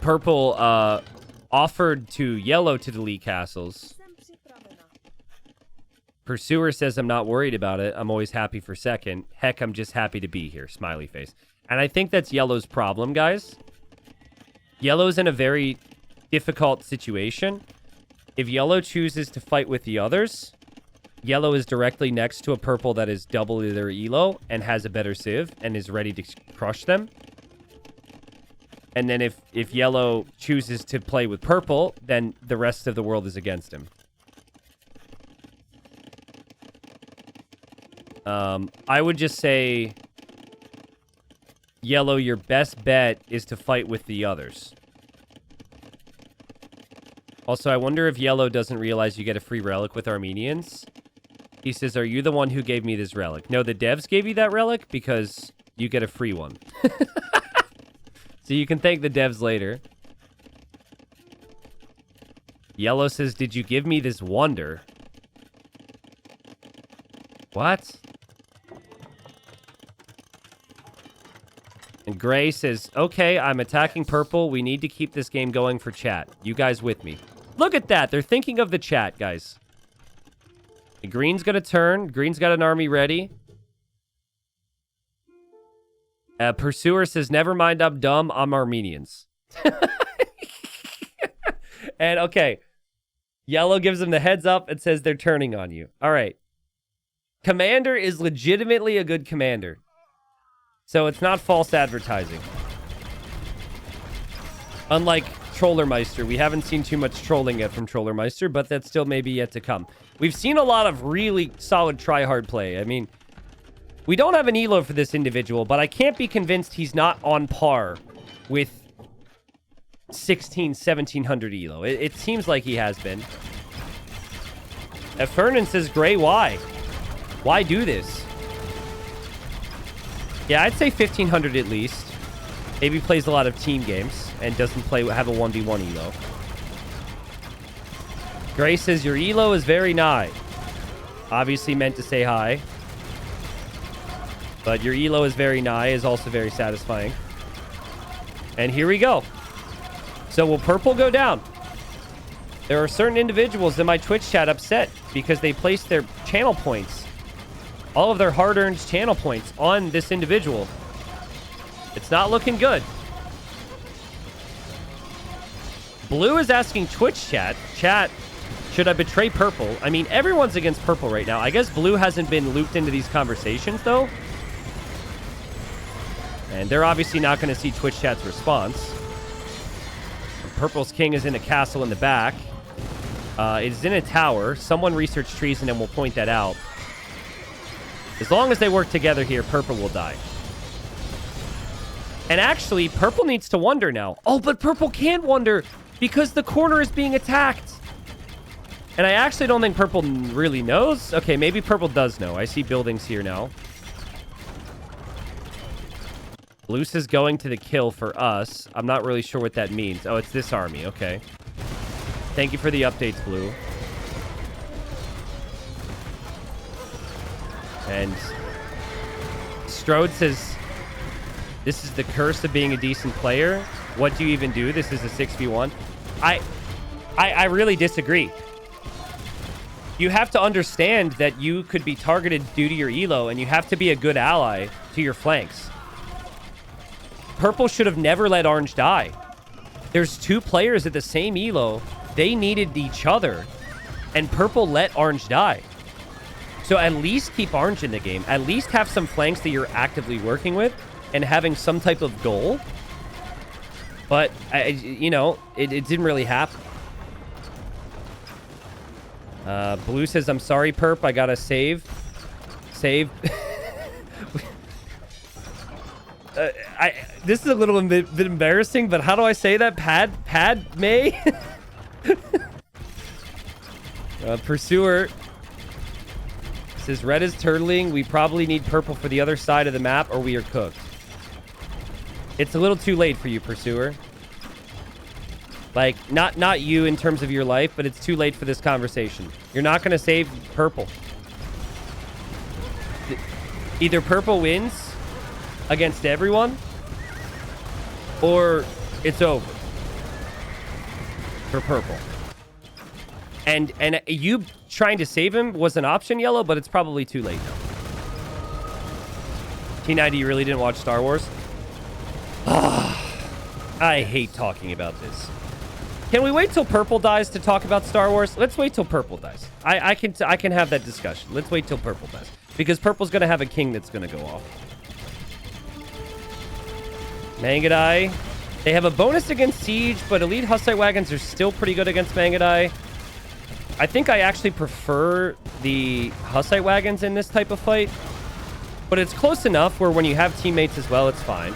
Purple offered to yellow to delete castles. Pursuer says, I'm not worried about it. I'm always happy for second. Heck, I'm just happy to be here. Smiley face. And I think that's yellow's problem, guys. Yellow's in a very difficult situation. If yellow chooses to fight with the others, yellow is directly next to a purple that is double their elo and has a better civ and is ready to crush them. And then if yellow chooses to play with purple, then the rest of the world is against him. I would just say, yellow, your best bet is to fight with the others. Also, I wonder if yellow doesn't realize you get a free relic with Armenians. He says, are you the one who gave me this relic? No, the devs gave you that relic because you get a free one. So you can thank the devs later. Yellow says, did you give me this wonder? What? And Gray says, okay, I'm attacking purple. We need to keep this game going for chat. You guys with me? Look at that. They're thinking of the chat, guys. And green's going to turn. Green's got an army ready. Pursuer says, never mind, I'm dumb. I'm Armenians. And, okay. Yellow gives them the heads up and says they're turning on you. All right. Commander is legitimately a good commander. So it's not false advertising. Unlike Trollermeister. We haven't seen too much trolling yet from Trollermeister, but that's still maybe yet to come. We've seen a lot of really solid try-hard play. I mean, we don't have an elo for this individual, but I can't be convinced he's not on par with 1700 elo. It seems like he has been. Fernan says, Gray, why? Why do this? Yeah, I'd say 1500 at least. Maybe plays a lot of team games and doesn't have a 1v1 elo. Gray says, your elo is very nigh. Obviously meant to say hi. But your elo is very nigh is also very satisfying. And here we go. So will purple go down? There are certain individuals in my Twitch chat upset because they placed their channel points, all of their hard-earned channel points, on this individual. It's not looking good. Blue is asking Twitch chat, should I betray purple? I mean, everyone's against purple right now. I guess blue hasn't been looped into these conversations, though. And they're obviously not going to see Twitch chat's response. Purple's king is in a castle in the back. It is in a tower. Someone research treason and will point that out. As long as they work together here, purple will die. And actually, purple needs to wonder now. Oh, but purple can't wonder because the corner is being attacked. And I actually don't think purple really knows. Okay, maybe purple does know. I see buildings here now. Loose is going to the kill for us. I'm not really sure what that means. Oh, it's this army. Okay. Thank you for the updates, Blue. And Strode says, this is the curse of being a decent player. What do you even do? This is a 6v1. I really disagree. You have to understand that you could be targeted due to your elo, and you have to be a good ally to your flanks. Purple should have never let orange die. There's two players at the same elo. They needed each other, and purple let orange die. So at least keep orange in the game. At least have some flanks that you're actively working with and having some type of goal. But, you know, it didn't really happen. Blue says, I'm sorry, Perp. I gotta save. Save. This is a little bit embarrassing, but how do I say that? Padme? Pursuer says, red is turtling. We probably need purple for the other side of the map or we are cooked. It's a little too late for you, Pursuer. Like, not you in terms of your life, but it's too late for this conversation. You're not going to save purple. Either purple wins against everyone, or it's over for purple. And you trying to save him was an option, Yellow, but it's probably too late now. T90, you really didn't watch Star Wars? I hate talking about this. Can we wait till purple dies to talk about Star Wars? Let's wait till purple dies. I can have that discussion. Let's wait till purple dies. Because purple's going to have a king that's going to go off. Mangadai. They have a bonus against Siege, but Elite Hussite Wagons are still pretty good against Mangadai. I think I actually prefer the Hussite Wagons in this type of fight. But it's close enough where when you have teammates as well, it's fine.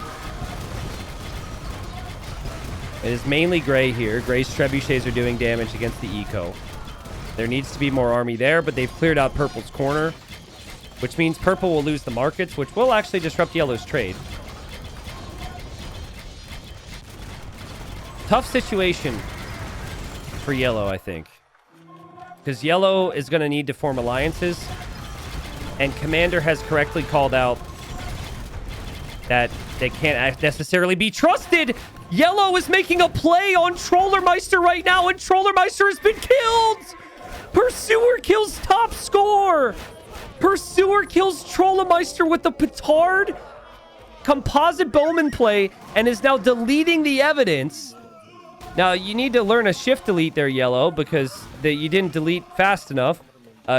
It is mainly Gray here. Gray's trebuchets are doing damage against the eco. There needs to be more army there, but they've cleared out purple's corner, which means purple will lose the markets, which will actually disrupt yellow's trade. Tough situation for yellow, I think. Because yellow is going to need to form alliances, and Commander has correctly called out that they can't necessarily be trusted. Yellow is making a play on Trollermeister right now, and Trollermeister has been killed! Pursuer kills top score! Pursuer kills Trollermeister with the petard composite bowman play and is now deleting the evidence. Now, you need to learn a shift delete there, Yellow, because you didn't delete fast enough.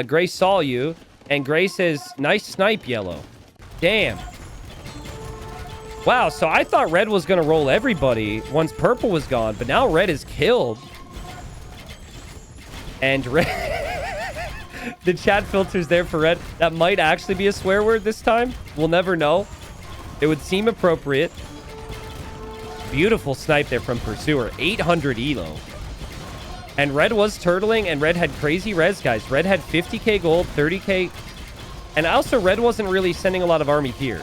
Gray saw you, and Gray says, nice snipe, Yellow. Damn. Wow, so I thought red was going to roll everybody once purple was gone, but now red is killed. And red... The chat filter's there for red. That might actually be a swear word this time. We'll never know. It would seem appropriate. Beautiful snipe there from Pursuer. 800 elo. And red was turtling, and red had crazy res, guys. Red had 50k gold, 30k. And also, red wasn't really sending a lot of army here,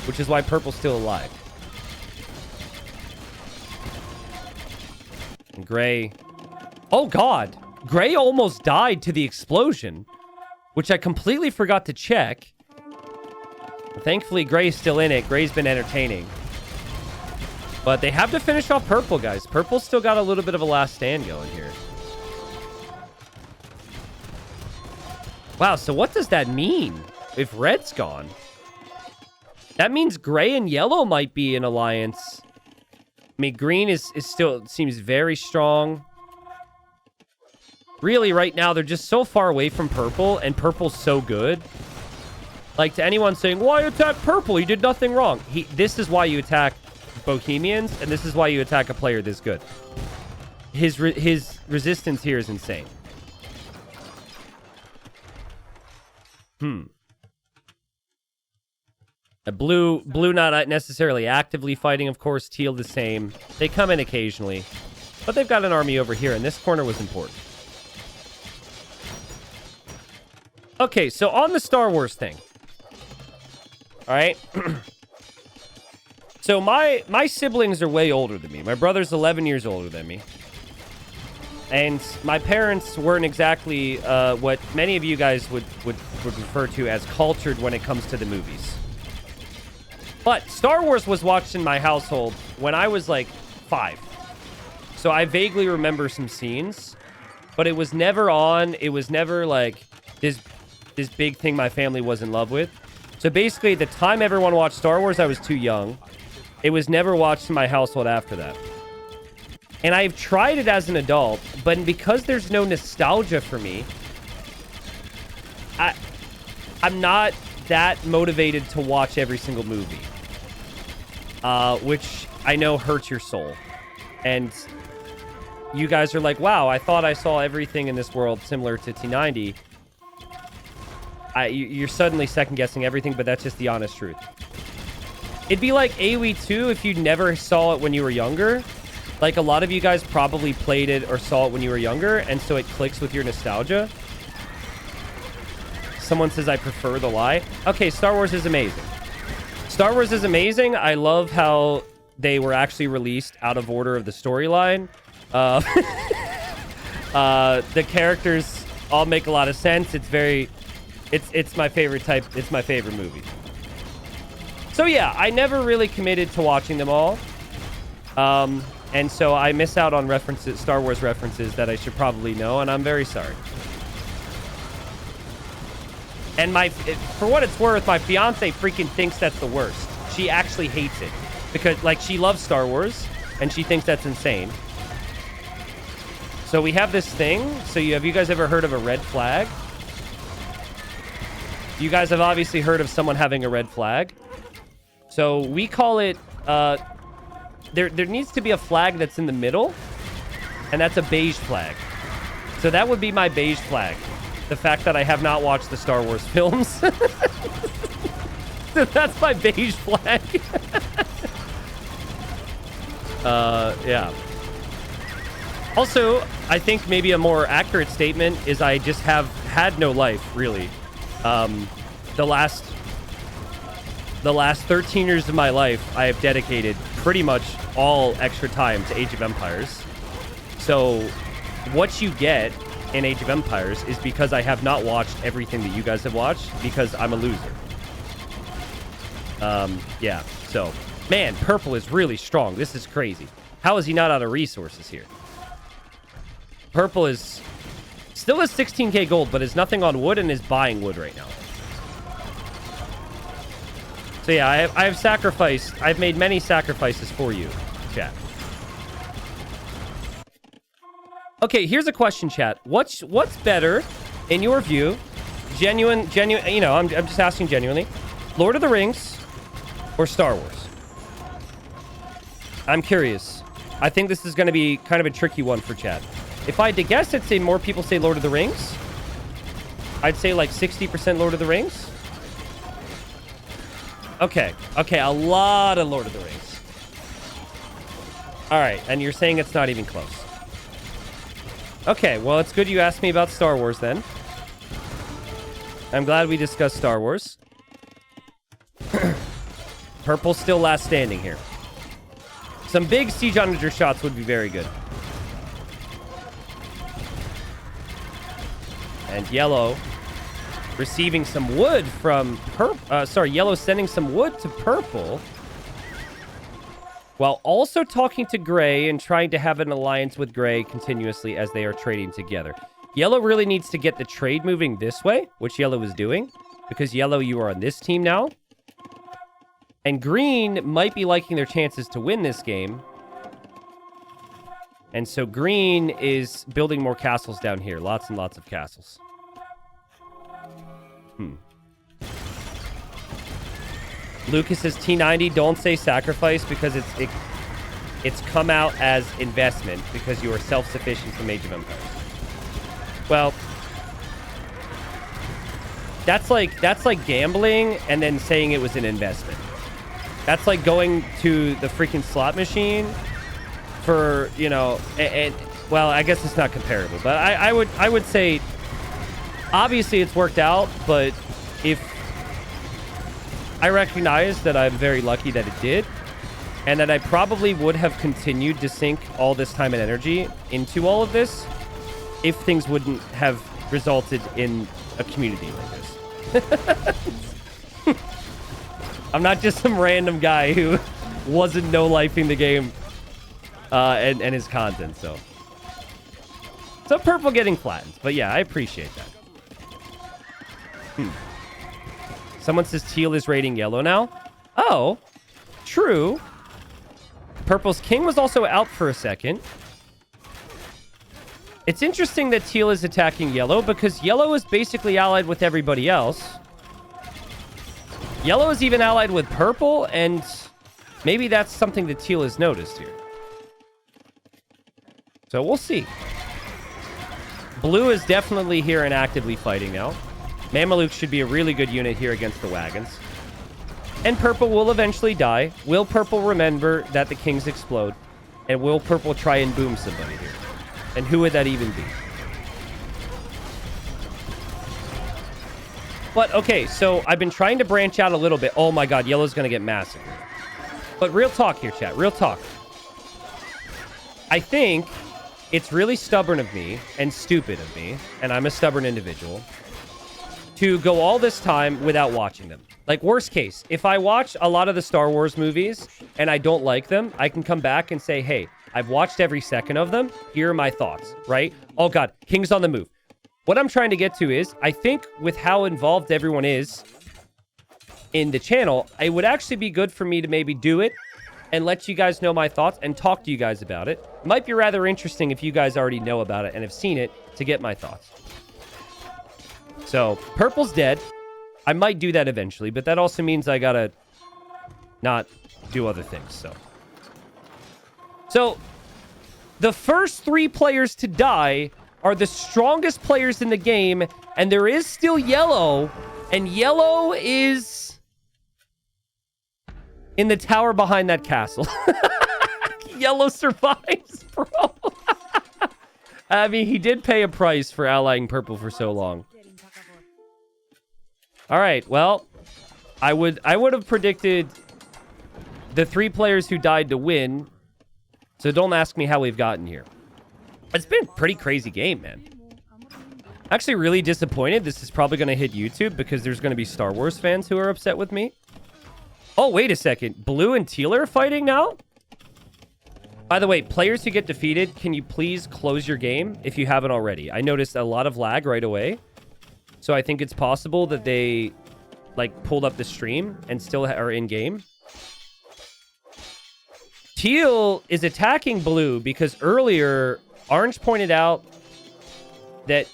which is why purple's still alive. And Gray... Oh, God. Gray almost died to the explosion, which I completely forgot to check. Thankfully, Gray's still in it. Gray's been entertaining. But they have to finish off purple, guys. Purple's still got a little bit of a last stand going here. Wow, so what does that mean if red's gone? That means gray and yellow might be in alliance. I mean, green is still seems very strong. Really, right now, they're just so far away from purple, and purple's so good. Like, to anyone saying, why attack purple? He did nothing wrong. This is why you attack Bohemians, and this is why you attack a player this good. His resistance here is insane. Blue not necessarily actively fighting, of course. Teal the same. They come in occasionally. But they've got an army over here, and this corner was important. Okay, so on the Star Wars thing. All right. So my siblings are way older than me. My brother's 11 years older than me. And my parents weren't exactly what many of you guys would refer to as cultured when it comes to the movies. But Star Wars was watched in my household when I was like 5. So I vaguely remember some scenes, but it was never on. It was never like this big thing my family was in love with. So basically, the time everyone watched Star Wars, I was too young. It was never watched in my household after that. And I've tried it as an adult, but because there's no nostalgia for me, I'm not that motivated to watch every single movie. Which I know hurts your soul. And you guys are like, wow, I thought I saw everything in this world similar to T90. You're suddenly second-guessing everything, but that's just the honest truth. It'd be like AoE 2 if you never saw it when you were younger. Like, a lot of you guys probably played it or saw it when you were younger, and so it clicks with your nostalgia. Someone says, I prefer the lie. Okay, Star Wars is amazing. Star Wars is amazing. I love how they were actually released out of order of the storyline. The characters all make a lot of sense. It's my favorite type. It's my favorite movie. So yeah, I never really committed to watching them all. And so I miss out on references, Star Wars references that I should probably know, and I'm very sorry. And for what it's worth, my fiance freaking thinks that's the worst. She actually hates it because, like, she loves Star Wars and she thinks that's insane. So we have this thing. So have you guys ever heard of a red flag? You guys have obviously heard of someone having a red flag. So we call it, there needs to be a flag that's in the middle, and that's a beige flag. So that would be my beige flag. The fact that I have not watched the Star Wars films. That's my beige flag. Yeah. Also, I think maybe a more accurate statement is I just have had no life, really. The last 13 years of my life, I have dedicated pretty much all extra time to Age of Empires. So what you get in Age of Empires is because I have not watched everything that you guys have watched because I'm a loser. Yeah, so, man, purple is really strong. This is crazy. How is he not out of resources here? Purple is still has 16k gold, but is nothing on wood and is buying wood right now. So yeah, I have sacrificed. I've made many sacrifices for you, chat. Okay, here's a question, chat. What's better, in your view? Genuine. You know, I'm just asking genuinely. Lord of the Rings or Star Wars? I'm curious. I think this is going to be kind of a tricky one for chat. If I had to guess, I'd say more people say Lord of the Rings. I'd say like 60% Lord of the Rings. Okay, a lot of Lord of the Rings. All right, and you're saying it's not even close. Okay, well, it's good you asked me about Star Wars then. I'm glad we discussed Star Wars. Purple's still last standing here. Some big siege onager shots would be very good. And yellow receiving some wood from yellow sending some wood to purple, while also talking to gray and trying to have an alliance with gray continuously as they are trading together. Yellow really needs to get the trade moving this way, which yellow is doing, because yellow, you are on this team now. And green might be liking their chances to win this game. And so green is building more castles down here. Lots and lots of castles. Lucas says T90, don't say sacrifice because it's come out as investment because you are self-sufficient from Age of Empires. Well, That's like gambling and then saying it was an investment. That's like going to the freaking slot machine for, you know, and well, I guess it's not comparable, but I would say obviously it's worked out, but if I recognize that I'm very lucky that it did, and that I probably would have continued to sink all this time and energy into all of this if things wouldn't have resulted in a community like this. I'm not just some random guy who wasn't no-lifing the game and his content, so purple getting flattened. But yeah, I appreciate that. Someone says teal is raiding yellow now. Oh, true. Purple's king was also out for a second. It's interesting that teal is attacking yellow because yellow is basically allied with everybody else. Yellow is even allied with purple, and maybe that's something that teal has noticed here. So we'll see. Blue is definitely here and actively fighting now. Mameluke should be a really good unit here against the wagons. And purple will eventually die. Will purple remember that the kings explode? And will purple try and boom somebody here? And who would that even be? But, okay, so I've been trying to branch out a little bit. Oh my god, yellow's going to get massacred. But real talk here, chat. Real talk. I think it's really stubborn of me and stupid of me, and I'm a stubborn individual, to go all this time without watching them. Like, worst case, if I watch a lot of the Star Wars movies and I don't like them, I can come back and say, hey, I've watched every second of them. Here are my thoughts, right? Oh god, King's on the move. What I'm trying to get to is, I think with how involved everyone is in the channel, it would actually be good for me to maybe do it and let you guys know my thoughts and talk to you guys about it. Might be rather interesting if you guys already know about it and have seen it to get my thoughts. So, purple's dead. I might do that eventually, but that also means I gotta not do other things, So, the first 3 players to die are the strongest players in the game, and there is still yellow, and yellow is in the tower behind that castle. Yellow survives, bro. I mean, he did pay a price for allying purple for so long. All right, well, I would have predicted the 3 players who died to win, so don't ask me how we've gotten here. It's been a pretty crazy game, man. Actually really disappointed. This is probably going to hit YouTube because there's going to be Star Wars fans who are upset with me. Oh, wait a second. Blue and Teal are fighting now? By the way, players who get defeated, can you please close your game if you haven't already? I noticed a lot of lag right away. So I think it's possible that they, like, pulled up the stream and still are in-game. Teal is attacking blue because earlier, Orange pointed out that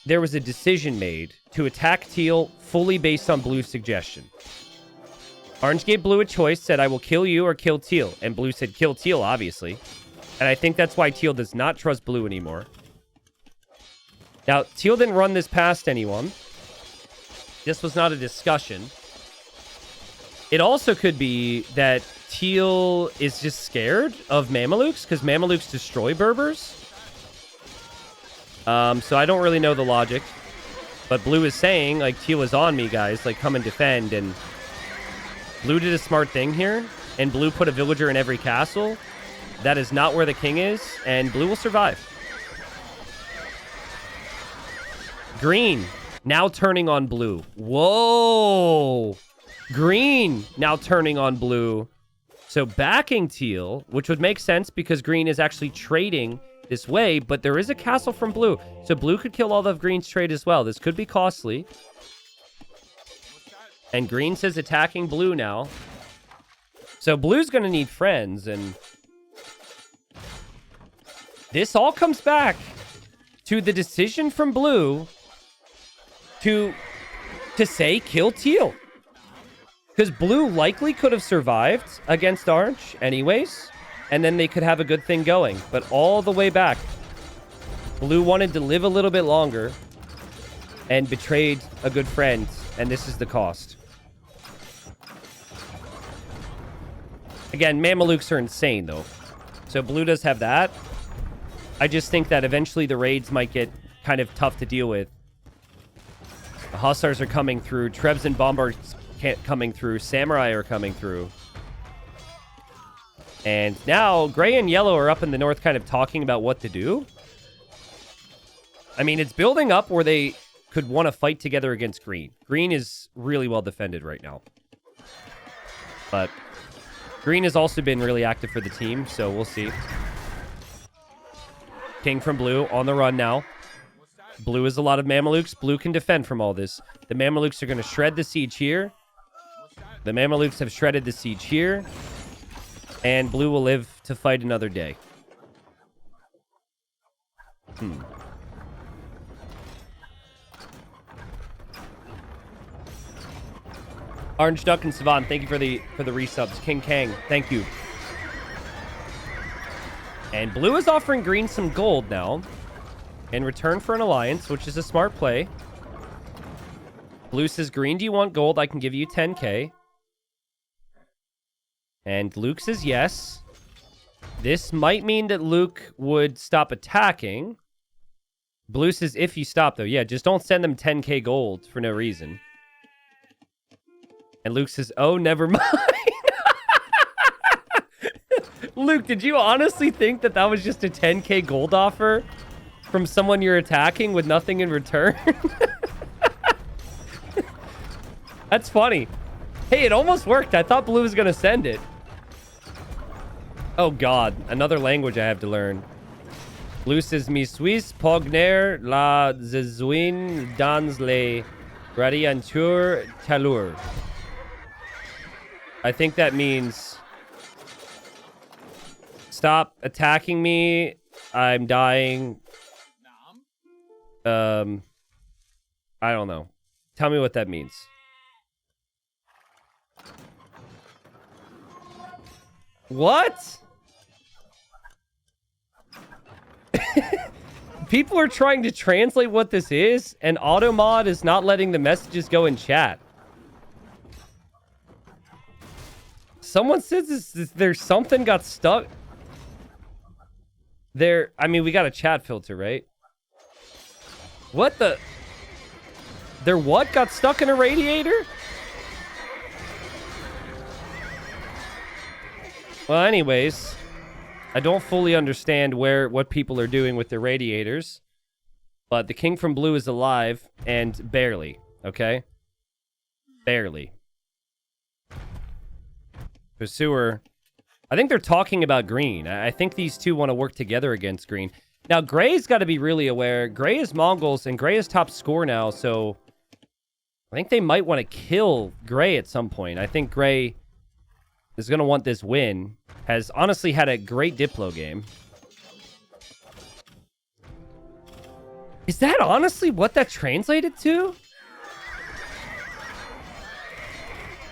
there was a decision made to attack Teal fully based on blue's suggestion. Orange gave blue a choice, said, I will kill you or kill Teal. And blue said, kill Teal, obviously. And I think that's why Teal does not trust blue anymore. Now, Teal didn't run this past anyone. This was not a discussion. It also could be that Teal is just scared of Mamelukes, because Mamelukes destroy Berbers. So I don't really know the logic. But blue is saying, like, Teal is on me, guys. Like, come and defend. And blue did a smart thing here. And blue put a villager in every castle. That is not where the king is. And blue will survive. Green, now turning on blue. Whoa! Green, now turning on blue. So backing Teal, which would make sense because green is actually trading this way, but there is a castle from blue. So blue could kill all of green's trade as well. This could be costly. And green says attacking blue now. So blue's going to need friends, and this all comes back to the decision from blue to say kill Teal. Because blue likely could have survived against orange anyways, and then they could have a good thing going. But all the way back, blue wanted to live a little bit longer. and betrayed a good friend, and this is the cost. Again, Mamelukes are insane, though. So blue does have that. I just think that eventually the raids might get kind of tough to deal with. The Hussars are coming through. Trebs and Bombards coming through. Samurai are coming through. And now, gray and yellow are up in the north kind of talking about what to do. I mean, it's building up where they could want to fight together against green. Green is really well defended right now. But green has also been really active for the team, so we'll see. King from blue on the run now. Blue is a lot of Mamelukes. Blue can defend from all this. The Mamelukes are going to shred the siege here. The Mamelukes have shredded the siege here. And blue will live to fight another day. Orange Duck and Savant, thank you for the resubs. King Kang, thank you. And blue is offering green some gold now in return for an alliance, which is a smart play. Blue says, green, do you want gold? I can give you 10k. And Luke says yes. This might mean that Luke would stop attacking. Blue says, if you stop, though. Yeah, just don't send them 10k gold for no reason. And Luke says, oh, never mind. Luke, did you honestly think that that was just a 10k gold offer from someone you're attacking with nothing in return? That's funny. Hey, it almost worked. I thought blue was going to send it. Oh, God. Another language I have to learn. Blue says, mi suis pogner la zezuin dans les radiantur talur. I think that means stop attacking me. I'm dying. I don't know. Tell me what that means. What? People are trying to translate what this is, and Automod is not letting the messages go in chat. Someone says there's something got stuck. There, I mean, we got a chat filter, right? What the? There what? Got stuck in a radiator? Well, anyways, I don't fully understand what people are doing with their radiators, but the king from blue is alive, and barely, okay? Barely. Pursuer, I think they're talking about green. I think these two want to work together against green. Now, gray's got to be really aware. Gray is Mongols, and gray is top score now, so I think they might want to kill gray at some point. I think gray is going to want this win. Has honestly had a great Diplo game. Is that honestly what that translated to?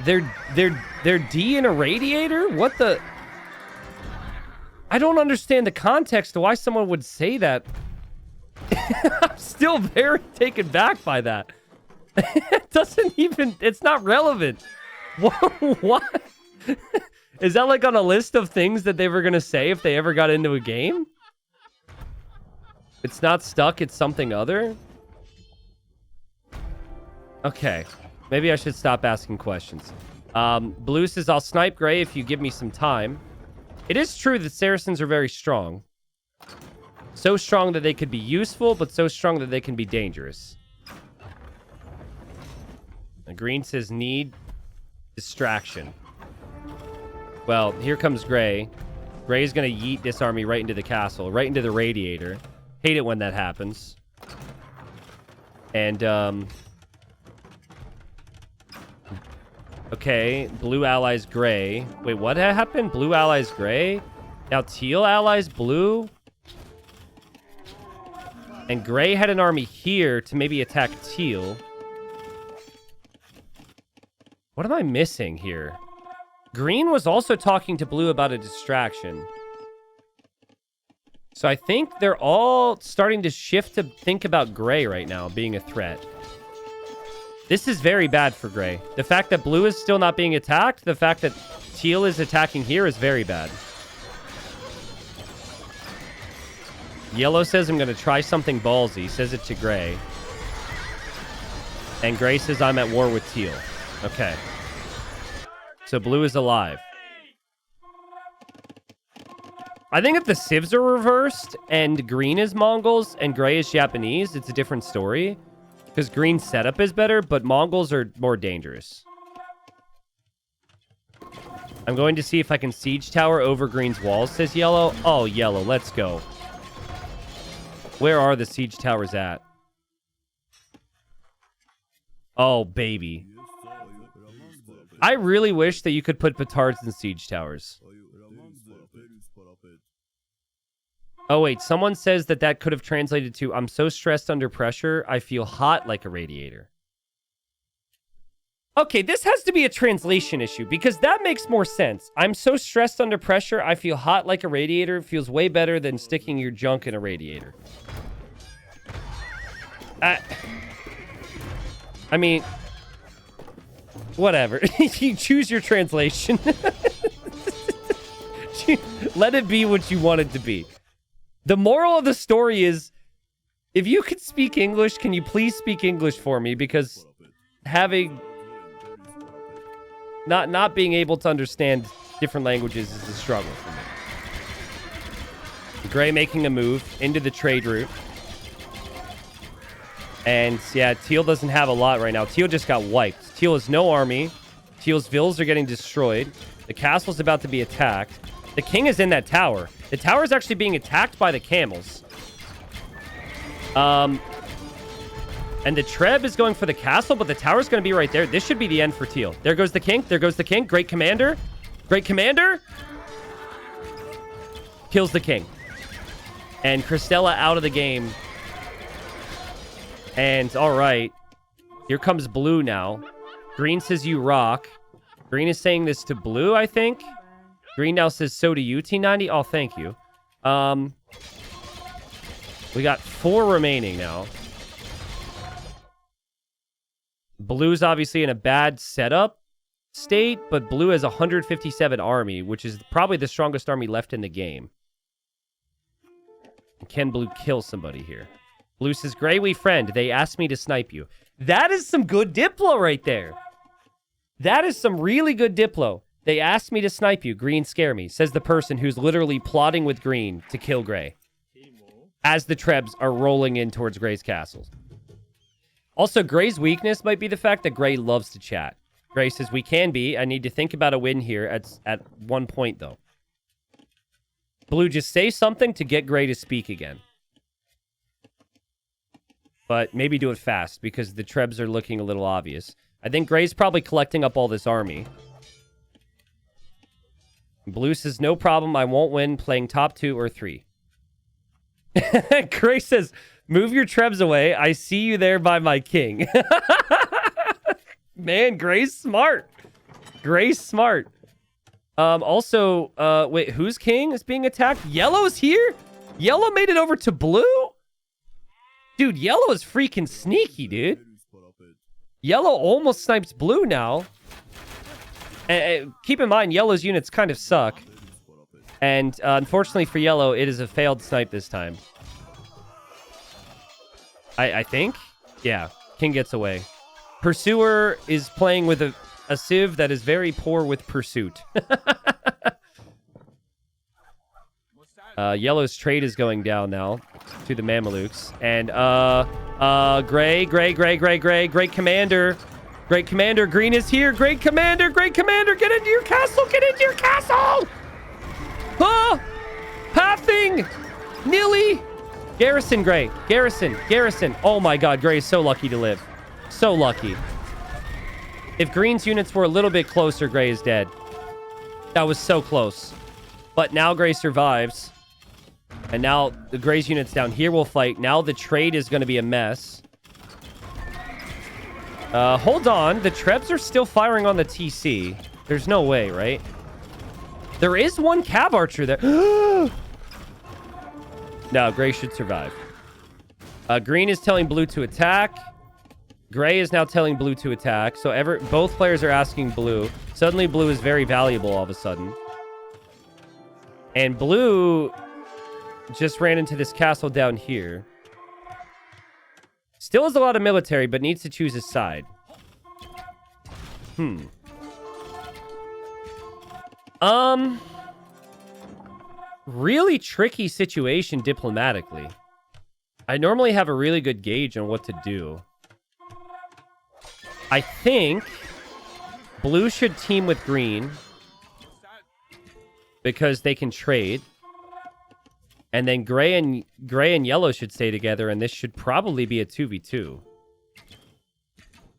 They're D in a radiator? What the? I don't understand the context of why someone would say that. I'm still very taken back by that. It doesn't even, it's not relevant. What? Is that like on a list of things that they were going to say if they ever got into a game? It's not stuck, it's something other? Okay. Maybe I should stop asking questions. Blue says, I'll snipe gray if you give me some time. It is true that Saracens are very strong. So strong that they could be useful, but so strong that they can be dangerous. And green says, need distraction. Well, here comes gray. Gray is going to yeet this army right into the castle, right into the radiator. Hate it when that happens. And, okay, blue allies gray. Wait, what happened? Blue allies gray? Now teal allies blue? And gray had an army here to maybe attack teal. What am I missing here? Green was also talking to blue about a distraction. So I think they're all starting to shift to think about gray right now being a threat. This is very bad for gray. The fact that blue is still not being attacked, the fact that teal is attacking here is very bad. Yellow says, I'm going to try something ballsy. Says it to gray. And gray says, I'm at war with teal. Okay. So blue is alive. I think if the civs are reversed and green is Mongols and gray is Japanese, it's a different story. Because green's setup is better, but Mongols are more dangerous. I'm going to see if I can siege tower over green's walls, says yellow. Oh, yellow, let's go. Where are the siege towers at? Oh, baby. I really wish that you could put petards in siege towers. Oh, wait. Someone says that that could have translated to, I'm so stressed under pressure, I feel hot like a radiator. Okay, this has to be a translation issue because that makes more sense. I'm so stressed under pressure, I feel hot like a radiator. Feels way better than sticking your junk in a radiator. I mean, whatever. You choose your translation. Let it be what you want it to be. The moral of the story is, if you could speak English, can you please speak English for me? Because having... Not being able to understand different languages is a struggle for me. Gray making a move into the trade route. And, yeah, Teal doesn't have a lot right now. Teal just got wiped. Teal has no army. Teal's villas are getting destroyed. The castle's about to be attacked. The king is in that tower. The tower is actually being attacked by the camels. And the Treb is going for the castle, but the tower's going to be right there. This should be the end for Teal. There goes the king. There goes the king. Great commander. Great commander. Kills the king. And Cristela out of the game. And, all right. Here comes blue now. Green says you rock. Green is saying this to blue, I think. Green now says, so do you, T90. Oh, thank you. We got 4 remaining now. Blue's obviously in a bad setup state, but blue has 157 army, which is probably the strongest army left in the game. Can blue kill somebody here? Blue says, Gray, we friend. They asked me to snipe you. That is some good Diplo right there. That is some really good Diplo. They asked me to snipe you. Green scare me, says the person who's literally plotting with green to kill Gray. As the Trebs are rolling in towards Gray's castles. Also, Gray's weakness might be the fact that Gray loves to chat. Gray says, we can be. I need to think about a win here at one point, though. Blue, just say something to get Gray to speak again. But maybe do it fast, because the Trebs are looking a little obvious. I think Gray's probably collecting up all this army. Blue says, no problem, I won't win playing top 2 or 3. Gray says, move your Trebs away. I see you there by my king. Man, Gray's smart. Gray's smart. Also, wait, whose king is being attacked? Yellow's here? Yellow made it over to blue? Dude, yellow is freaking sneaky, dude. Yellow almost snipes blue now. And keep in mind, yellow's units kind of suck. And unfortunately for yellow, it is a failed snipe this time. I think? Yeah, king gets away. Pursuer is playing with a civ that is very poor with pursuit. Yellow's trade is going down now to the Mamelukes. And, Great commander. Great commander. Green is here. Great commander. Great commander. Get into your castle. Get into your castle. Oh, pathing. Nilly. Garrison, Gray. Garrison. Garrison. Oh, my God. Gray is so lucky to live. So lucky. If Green's units were a little bit closer, Gray is dead. That was so close. But now Gray survives. And now the Gray's units down here will fight. Now the trade is going to be a mess. Hold on. The Trebs are still firing on the TC. There's no way, right? There is one cab archer there. No, Gray should survive. Green is telling blue to attack. Gray is now telling blue to attack. So both players are asking blue. Suddenly blue is very valuable all of a sudden. And blue just ran into this castle down here. Still has a lot of military, but needs to choose his side. Really tricky situation diplomatically. I normally have a really good gauge on what to do. I think blue should team with green because they can trade. And then gray and yellow should stay together, and this should probably be a 2v2.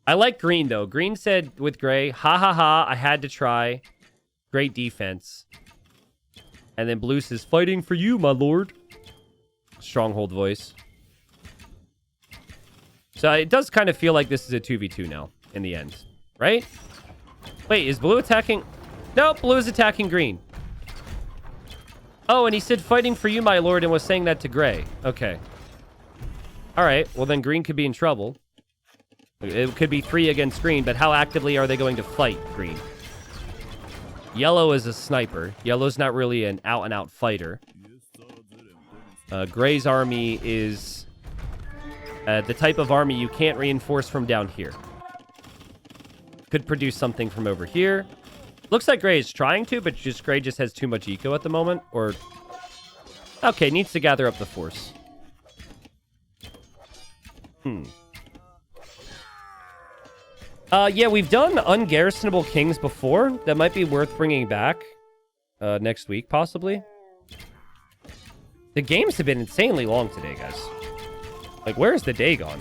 I like green, though. Green said with gray, ha ha ha, I had to try. Great defense. And then blue says, fighting for you, my lord. Stronghold voice. So it does kind of feel like this is a 2v2 now, in the end. Right? Wait, is blue attacking? Nope, blue is attacking green. Oh, and he said, fighting for you, my lord, and was saying that to gray. Okay. All right, well then green could be in trouble. It could be 3 against green, but how actively are they going to fight green? Yellow is a sniper. Yellow's not really an out-and-out fighter. Gray's army is the type of army you can't reinforce from down here. Could produce something from over here. Looks like Gray is trying to, but Gray just has too much eco at the moment. Or, okay, needs to gather up the force. Yeah, we've done ungarrisonable kings before. That might be worth bringing back next week, possibly. The games have been insanely long today, guys. Like, where's the day gone?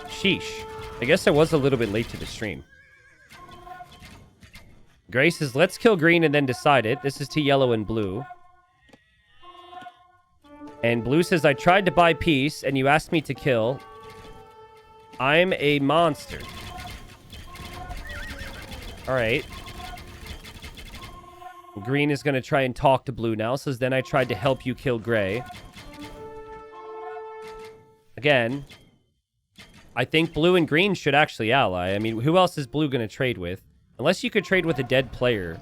Sheesh. I guess I was a little bit late to the stream. Gray says, let's kill green and then decide it. This is to yellow and blue. And blue says, I tried to buy peace and you asked me to kill. I'm a monster. All right. Green is going to try and talk to blue now. Says, then I tried to help you kill gray. Again, I think blue and green should actually ally. I mean, who else is blue going to trade with? Unless you could trade with a dead player.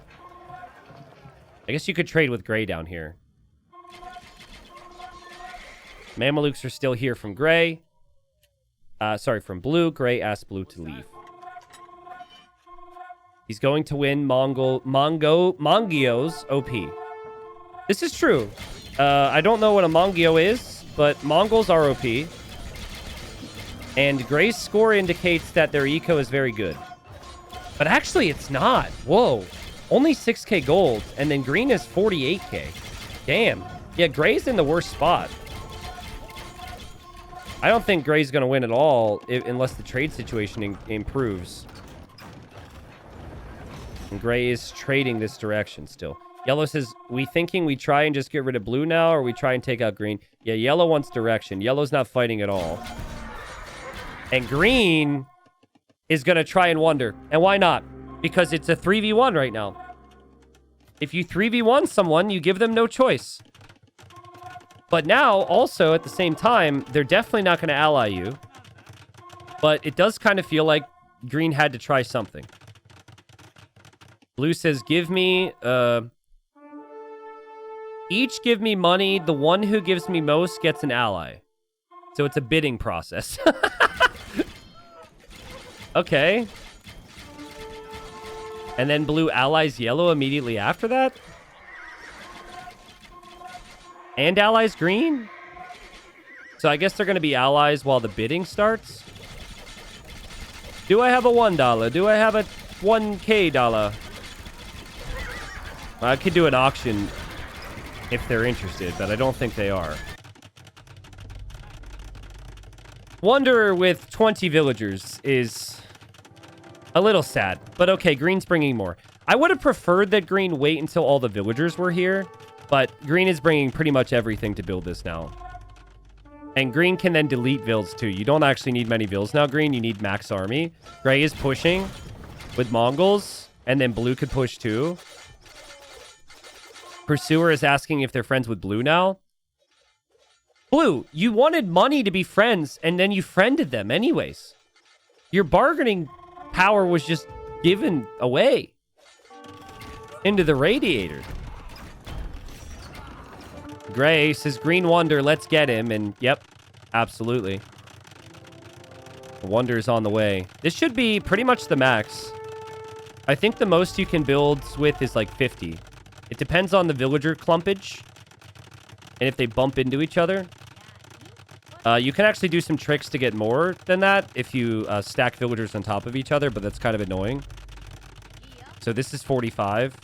I guess you could trade with gray down here. Mamelukes are still here from gray. Sorry, from blue. Gray asked blue to leave. He's going to win Mongio's OP. This is true. I don't know what a Mongio is, but Mongols are OP. And Gray's score indicates that their eco is very good. But actually, it's not. Whoa. Only 6k gold, and then green is 48k. Damn. Yeah, Gray's in the worst spot. I don't think Gray's going to win at all unless the trade situation improves. And Gray is trading this direction still. Yellow says, we thinking we try and just get rid of blue now, or we try and take out green? Yeah, yellow wants direction. Yellow's not fighting at all. And green is going to try and wonder. And why not? Because it's a 3v1 right now. If you 3v1 someone, you give them no choice. But now, also, at the same time, they're definitely not going to ally you. But it does kind of feel like green had to try something. Blue says, give me... each give me money. The one who gives me most gets an ally. So it's a bidding process. Okay. And then blue allies yellow immediately after that? And allies green? So I guess they're going to be allies while the bidding starts? Do I have a $1? Do I have a 1k dollar? I could do an auction if they're interested, but I don't think they are. Wonder with 20 villagers is a little sad, but okay, green's bringing more. I would have preferred that green wait until all the villagers were here, but green is bringing pretty much everything to build this now. And green can then delete vills too. You don't actually need many vills now, green. You need max army. Gray is pushing with Mongols, and then blue could push too. Pursuer is asking if they're friends with blue now. Blue, you wanted money to be friends, and then you friended them anyways. Your bargaining power was just given away into the radiator. Gray says, Green Wonder, let's get him. And yep, absolutely. Wonder's on the way. This should be pretty much the max. I think the most you can build with is like 50. It depends on the villager clumpage and if they bump into each other. You can actually do some tricks to get more than that if you stack villagers on top of each other, but that's kind of annoying. So this is 45.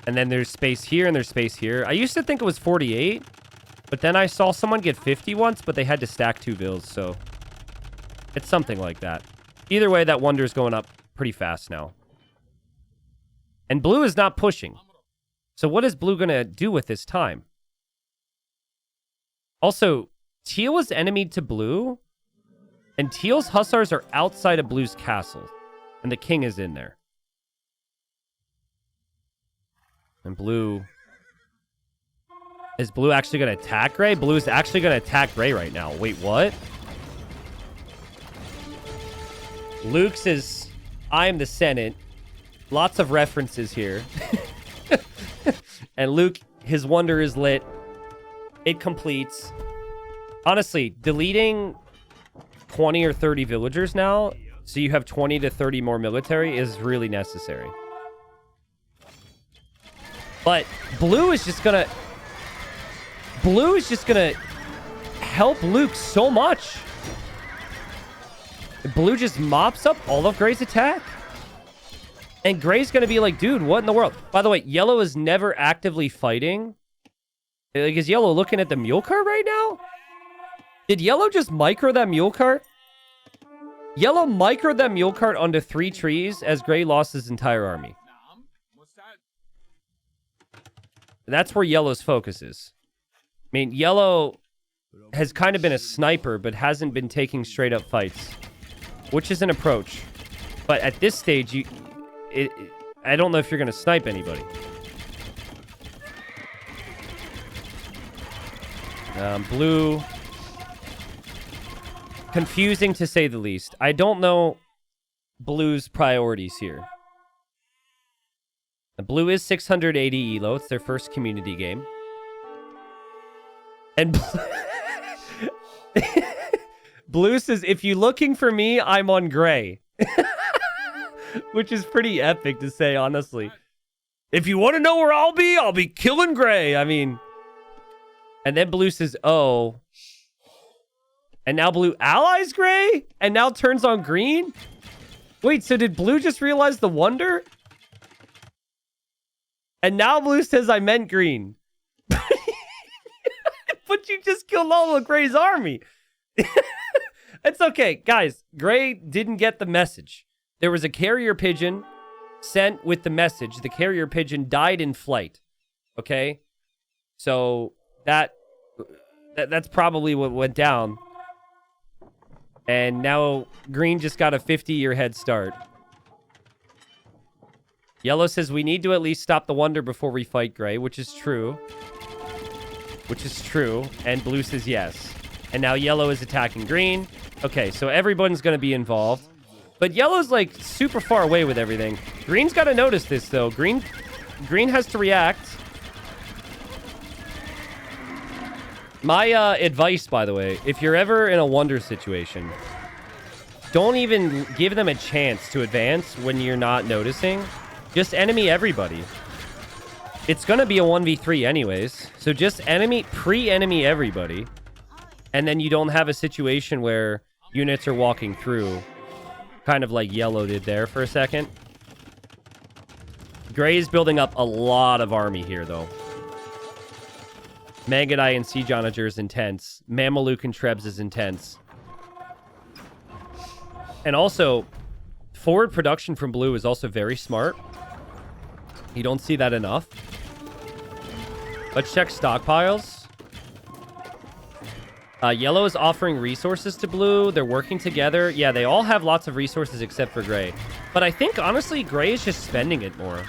And then there's space here and there's space here. I used to think it was 48, but then I saw someone get 50 once, but they had to stack 2 vills, so it's something like that. Either way, that wonder is going up pretty fast now. And blue is not pushing. So what is blue going to do with this time? Also, Teal is enemy to blue, and Teal's hussars are outside of blue's castle, and the king is in there. And blue... Is blue actually going to attack gray? Blue is actually going to attack gray right now. Wait, what? Luke says, I am the Senate. Lots of references here. And Luke, his wonder is lit. It completes. Honestly, deleting 20 or 30 villagers now, so you have 20 to 30 more military, is really necessary. But blue is just gonna help Luke so much. Blue just mops up all of Gray's attack. And Gray's gonna be like, dude, what in the world? By the way, yellow is never actively fighting. Like, is yellow looking at the mule cart right now? Did yellow just micro that mule cart? Yellow microed that mule cart onto 3 trees as Gray lost his entire army. That's where yellow's focus is. I mean, yellow has kind of been a sniper, but hasn't been taking straight up fights, which is an approach. But at this stage, I don't know if you're going to snipe anybody. Blue. Confusing to say the least. I don't know blue's priorities here. The blue is 680 elo. It's their first community game. And blue says, if you're looking for me, I'm on gray. Which is pretty epic to say, honestly. If you want to know where I'll be killing gray. I mean... And then blue says, oh. And now blue allies gray? And now turns on green? Wait, so did blue just realize the wonder? And now blue says I meant green. But you just killed all of Gray's army. It's okay. Guys, Gray didn't get the message. There was a carrier pigeon sent with the message. The carrier pigeon died in flight. Okay? So that's probably what went down. And now green just got a 50-year head start. Yellow says we need to at least stop the wonder before we fight gray, which is true. Which is true. And blue says yes. And now yellow is attacking green. Okay, so everyone's going to be involved. But yellow's like super far away with everything. Green's got to notice this though. Green has to react. My advice, by the way, if you're ever in a wonder situation, don't even give them a chance to advance when you're not noticing. Just enemy everybody. It's going to be a 1v3 anyways. So just pre-enemy everybody. And then you don't have a situation where units are walking through. Kind of like yellow did there for a second. Gray is building up a lot of army here, though. Magadai and Siege Onager is intense. Mameluke and Trebs is intense. And also, forward production from blue is also very smart. You don't see that enough. Let's check stockpiles. Yellow is offering resources to blue. They're working together. Yeah, they all have lots of resources except for gray. But I think, honestly, gray is just spending it more.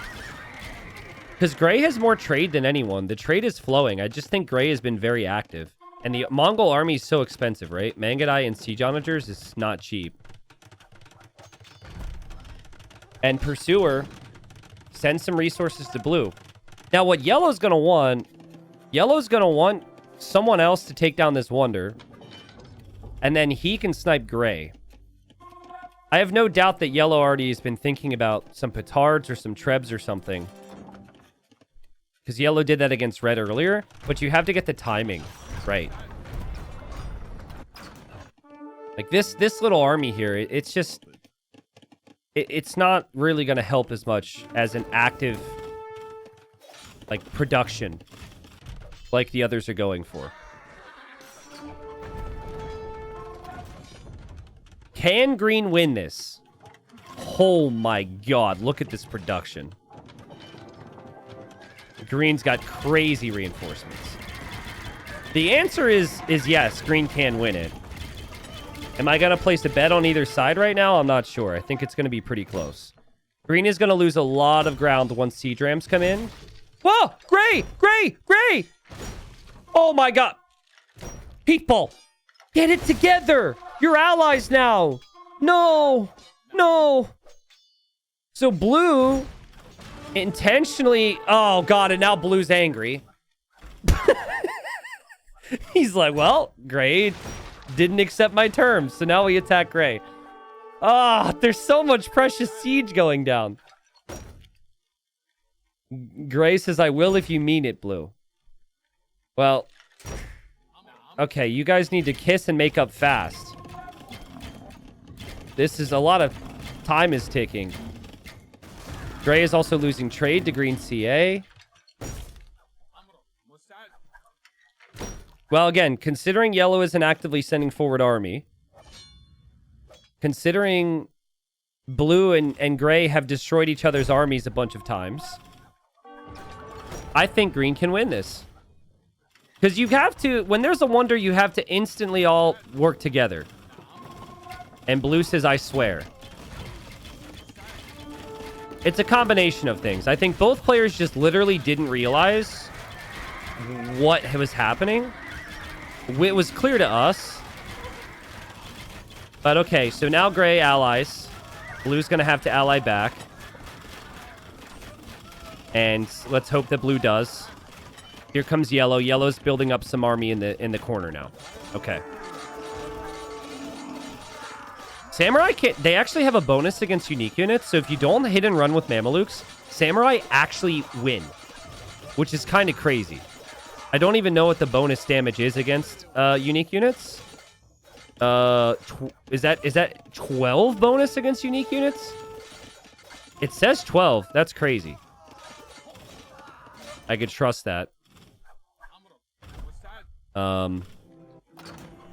Because gray has more trade than anyone. The trade is flowing. I just think gray has been very active. And the Mongol army is so expensive, right? Magadai and Siege Onagers is not cheap. And Pursuer sends some resources to blue. Now, what yellow's going to want someone else to take down this Wonder. And then he can snipe gray. I have no doubt that yellow already has been thinking about some petards or some trebs or something. Because yellow did that against red earlier. But you have to get the timing right. Like this little army here, it's just... It's not really going to help as much as an active, like, production like the others are going for. Can green win this? Oh my god, look at this production. Green's got crazy reinforcements. The answer is yes, green can win it. Am I going to place a bet on either side right now? I'm not sure. I think it's going to be pretty close. Green is going to lose a lot of ground once siege rams come in. Whoa! Gray! Gray! Gray! Oh my god. People! Get it together! You're allies now! No! No! So blue intentionally... Oh god, and now blue's angry. He's like, well, gray didn't accept my terms, so now we attack gray. Ah, there's so much precious siege going down. Gray says, I will if you mean it, blue. Well, okay, you guys need to kiss and make up fast. This is a lot of time is ticking. Gray is also losing trade to green CA. Well, again, considering yellow isn't actively sending forward army, considering blue and gray have destroyed each other's armies a bunch of times, I think green can win this. Because you have to, when there's a wonder, you have to instantly all work together. And blue says, I swear. It's a combination of things. I think both players just literally didn't realize what was happening. It was clear to us. But okay, so now gray allies. Blue's going to have to ally back. And let's hope that blue does. Here comes yellow. Yellow's building up some army in the corner now. Okay. Samurai can't... They actually have a bonus against unique units, so if you don't hit and run with Mamelukes, Samurai actually win. Which is kind of crazy. I don't even know what the bonus damage is against unique units. Is that 12 bonus against unique units? It says 12. That's crazy. I could trust that.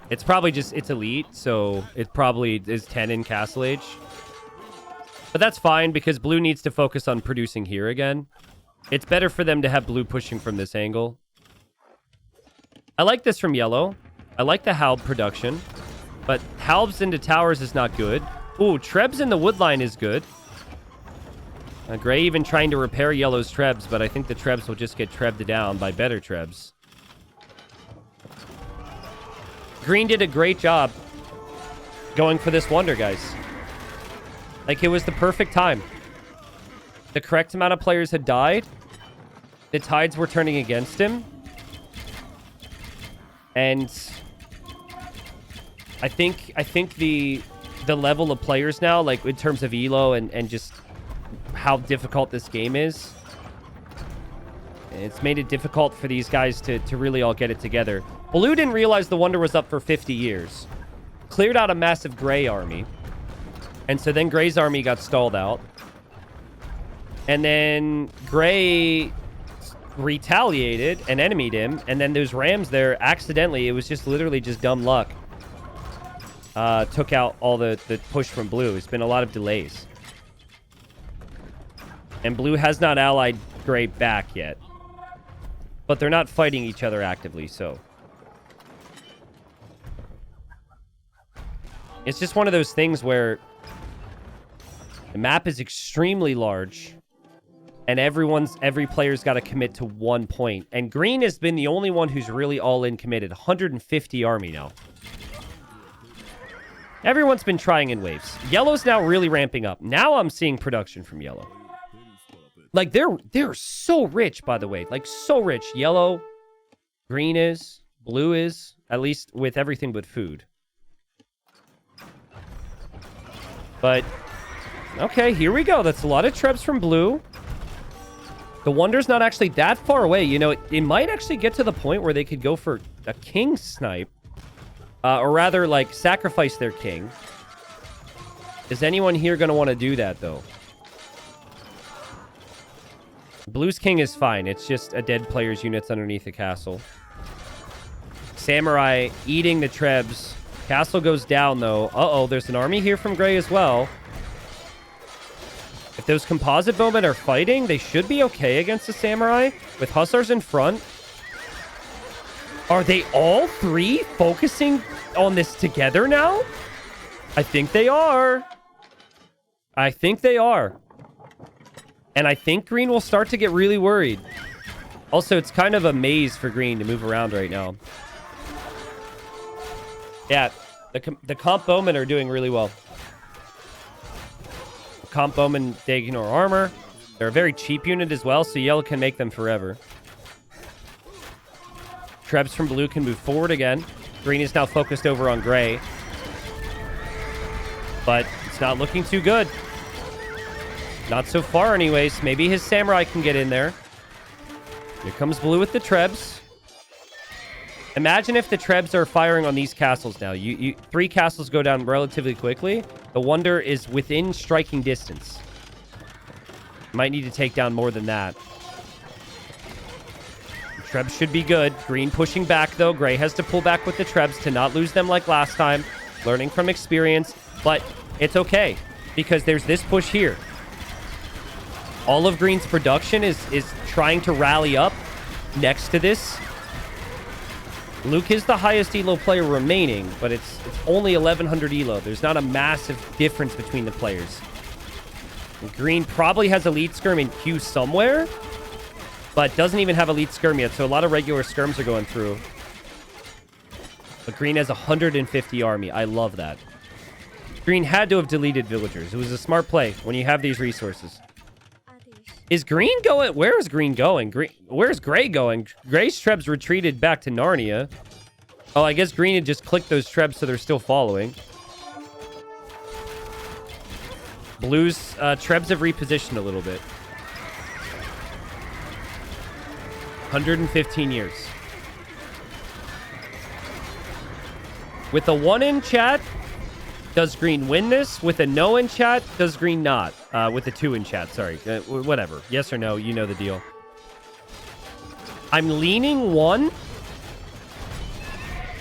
It's probably just, it's elite, so it probably is 10 in Castle Age. But that's fine, because blue needs to focus on producing here again. It's better for them to have blue pushing from this angle. I like this from yellow. I like the Halb production. But Halbs into towers is not good. Ooh, Trebs in the wood line is good. Gray even trying to repair yellow's Trebs, but I think the Trebs will just get Trebbed down by better Trebs. Green did a great job going for this wonder, guys. Like, it was the perfect time. The correct amount of players had died. The tides were turning against him. And I think the level of players now, like in terms of elo and just how difficult this game is, it's made it difficult for these guys to really all get it together. Blue didn't realize the wonder was up for 50 years. Cleared out a massive gray army. And so then gray's army got stalled out. And then gray retaliated and enemied him. And then those rams there, accidentally, it was just literally just dumb luck. Took out all the push from blue. It's been a lot of delays. And blue has not allied gray back yet. But they're not fighting each other actively, so. It's just one of those things where the map is extremely large. And every player's got to commit to 1 point. And green has been the only one who's really all-in committed. 150 army now. Everyone's been trying in waves. Yellow's now really ramping up. Now I'm seeing production from yellow. Like, they're so rich, by the way. Like, so rich. Yellow, green is, blue is, at least with everything but food. But, okay, here we go. That's a lot of trebs from blue. The Wonder's not actually that far away. You know, it might actually get to the point where they could go for a king snipe. Or rather, like, sacrifice their king. Is anyone here going to want to do that, though? Blue's king is fine. It's just a dead player's units underneath the castle. Samurai eating the trebs. Castle goes down, though. Uh-oh, there's an army here from gray as well. If those composite bowmen are fighting, they should be okay against the samurai. With hussars in front. Are they all three focusing on this together now? I think they are. I think they are. And I think green will start to get really worried. Also, it's kind of a maze for green to move around right now. Yeah, the comp bowmen are doing really well. Comp bowmen, they ignore armor. They're a very cheap unit as well, so yellow can make them forever. Trebs from blue can move forward again. Green is now focused over on gray. But it's not looking too good. Not so far anyways. Maybe his samurai can get in there. Here comes blue with the trebs. Imagine if the trebs are firing on these castles now. Three castles go down relatively quickly. The Wonder is within striking distance. Might need to take down more than that. Trebs should be good. Green pushing back, though. Gray has to pull back with the trebs to not lose them like last time. Learning from experience. But it's okay, because there's this push here. All of green's production is trying to rally up next to this. Luke is the highest elo player remaining, but it's only 1100 elo. There's not a massive difference between the players. Green probably has elite skirm in queue somewhere, but doesn't even have elite skirm yet, so a lot of regular skirms are going through. But green has 150 army. I love that. Green had to have deleted villagers. It was a smart play when you have these resources. Is green going? Where is green going? Where's gray going? Gray's trebs retreated back to Narnia. Oh, I guess green had just clicked those trebs, so they're still following. Blue's trebs have repositioned a little bit. 115 years. With a 1 in chat, does green win this? With a no in chat, does green not? With a 2 in chat, sorry. Whatever. Yes or no, you know the deal. I'm leaning 1.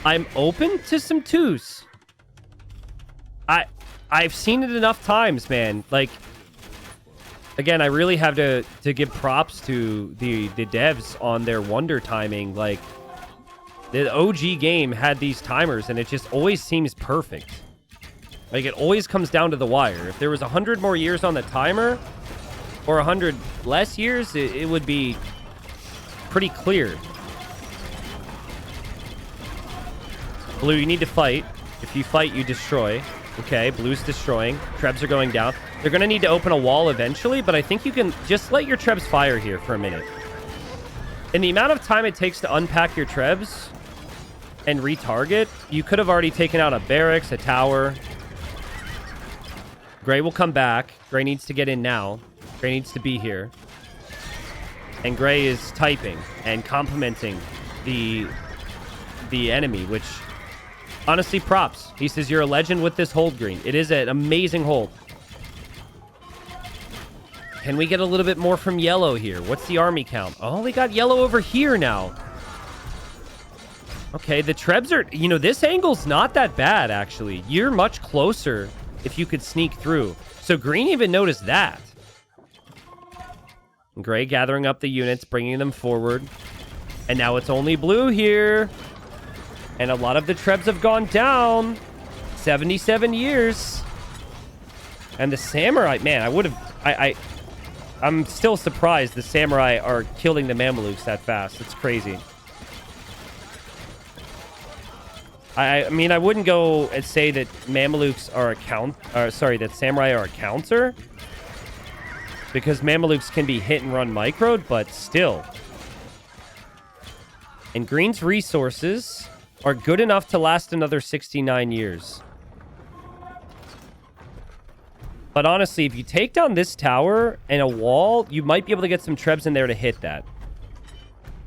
I'm open to some 2s. I've seen it enough times, man. Like, again, I really have to give props to the devs on their wonder timing. Like, the OG game had these timers, and it just always seems perfect. Like, it always comes down to the wire. If there was 100 more years on the timer, or 100 less years, it would be pretty clear. Blue, you need to fight. If you fight, you destroy. Okay, blue's destroying. Trebs are going down. They're going to need to open a wall eventually, but I think you can just let your trebs fire here for a minute. In the amount of time it takes to unpack your trebs and retarget, you could have already taken out a barracks, a tower. Gray will come back. Gray needs to get in now. Gray needs to be here. And Gray is typing and complimenting the enemy, which, honestly, props. He says, you're a legend with this hold, green. It is an amazing hold. Can we get a little bit more from yellow here? What's the army count? Oh, we got yellow over here now. Okay, the trebs are... You know, this angle's not that bad, actually. You're much closer if you could sneak through. So green even noticed that. Gray gathering up the units, bringing them forward. And now it's only blue here. And a lot of the trebs have gone down. 77 years. And the samurai... Man, I would have... I'm still surprised the samurai are killing the Mamelukes that fast. It's crazy. I mean, I wouldn't go and say that Mamelukes are that Samurai are a counter. Because Mamelukes can be hit and run microed, but still. And Green's resources are good enough to last another 69 years. But honestly, if you take down this tower and a wall, you might be able to get some trebs in there to hit that.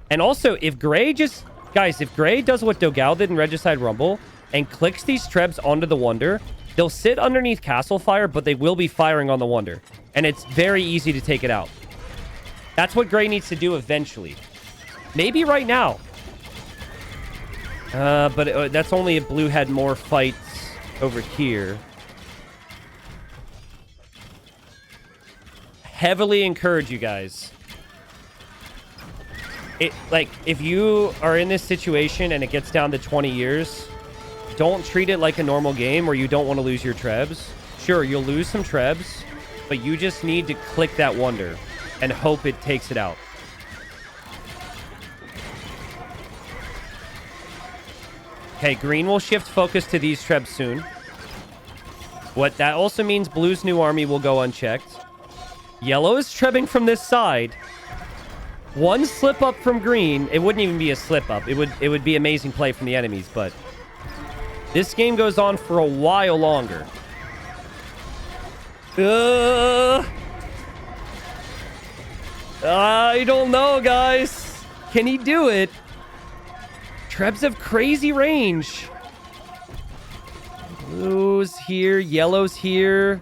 And also, if Gray just... Guys, if Gray does what Dogao did in Regicide Rumble and clicks these trebs onto the Wonder, they'll sit underneath Castle Fire, but they will be firing on the Wonder. And it's very easy to take it out. That's what Gray needs to do eventually. Maybe right now. But that's only if Blue had more fights over here. Heavily encourage you guys. If you are in this situation and it gets down to 20 years, don't treat it like a normal game where you don't want to lose your trebs. Sure, you'll lose some trebs, but you just need to click that Wonder and hope it takes it out. Okay, Green will shift focus to these trebs soon. What that also means, Blue's new army will go unchecked. Yellow is trebbing from this side. One slip up from Green. It wouldn't even be a slip up. It would be amazing play from the enemies, but this game goes on for a while longer. I don't know, guys. Can he do it? Trebs have crazy range. Blue's here. Yellow's here.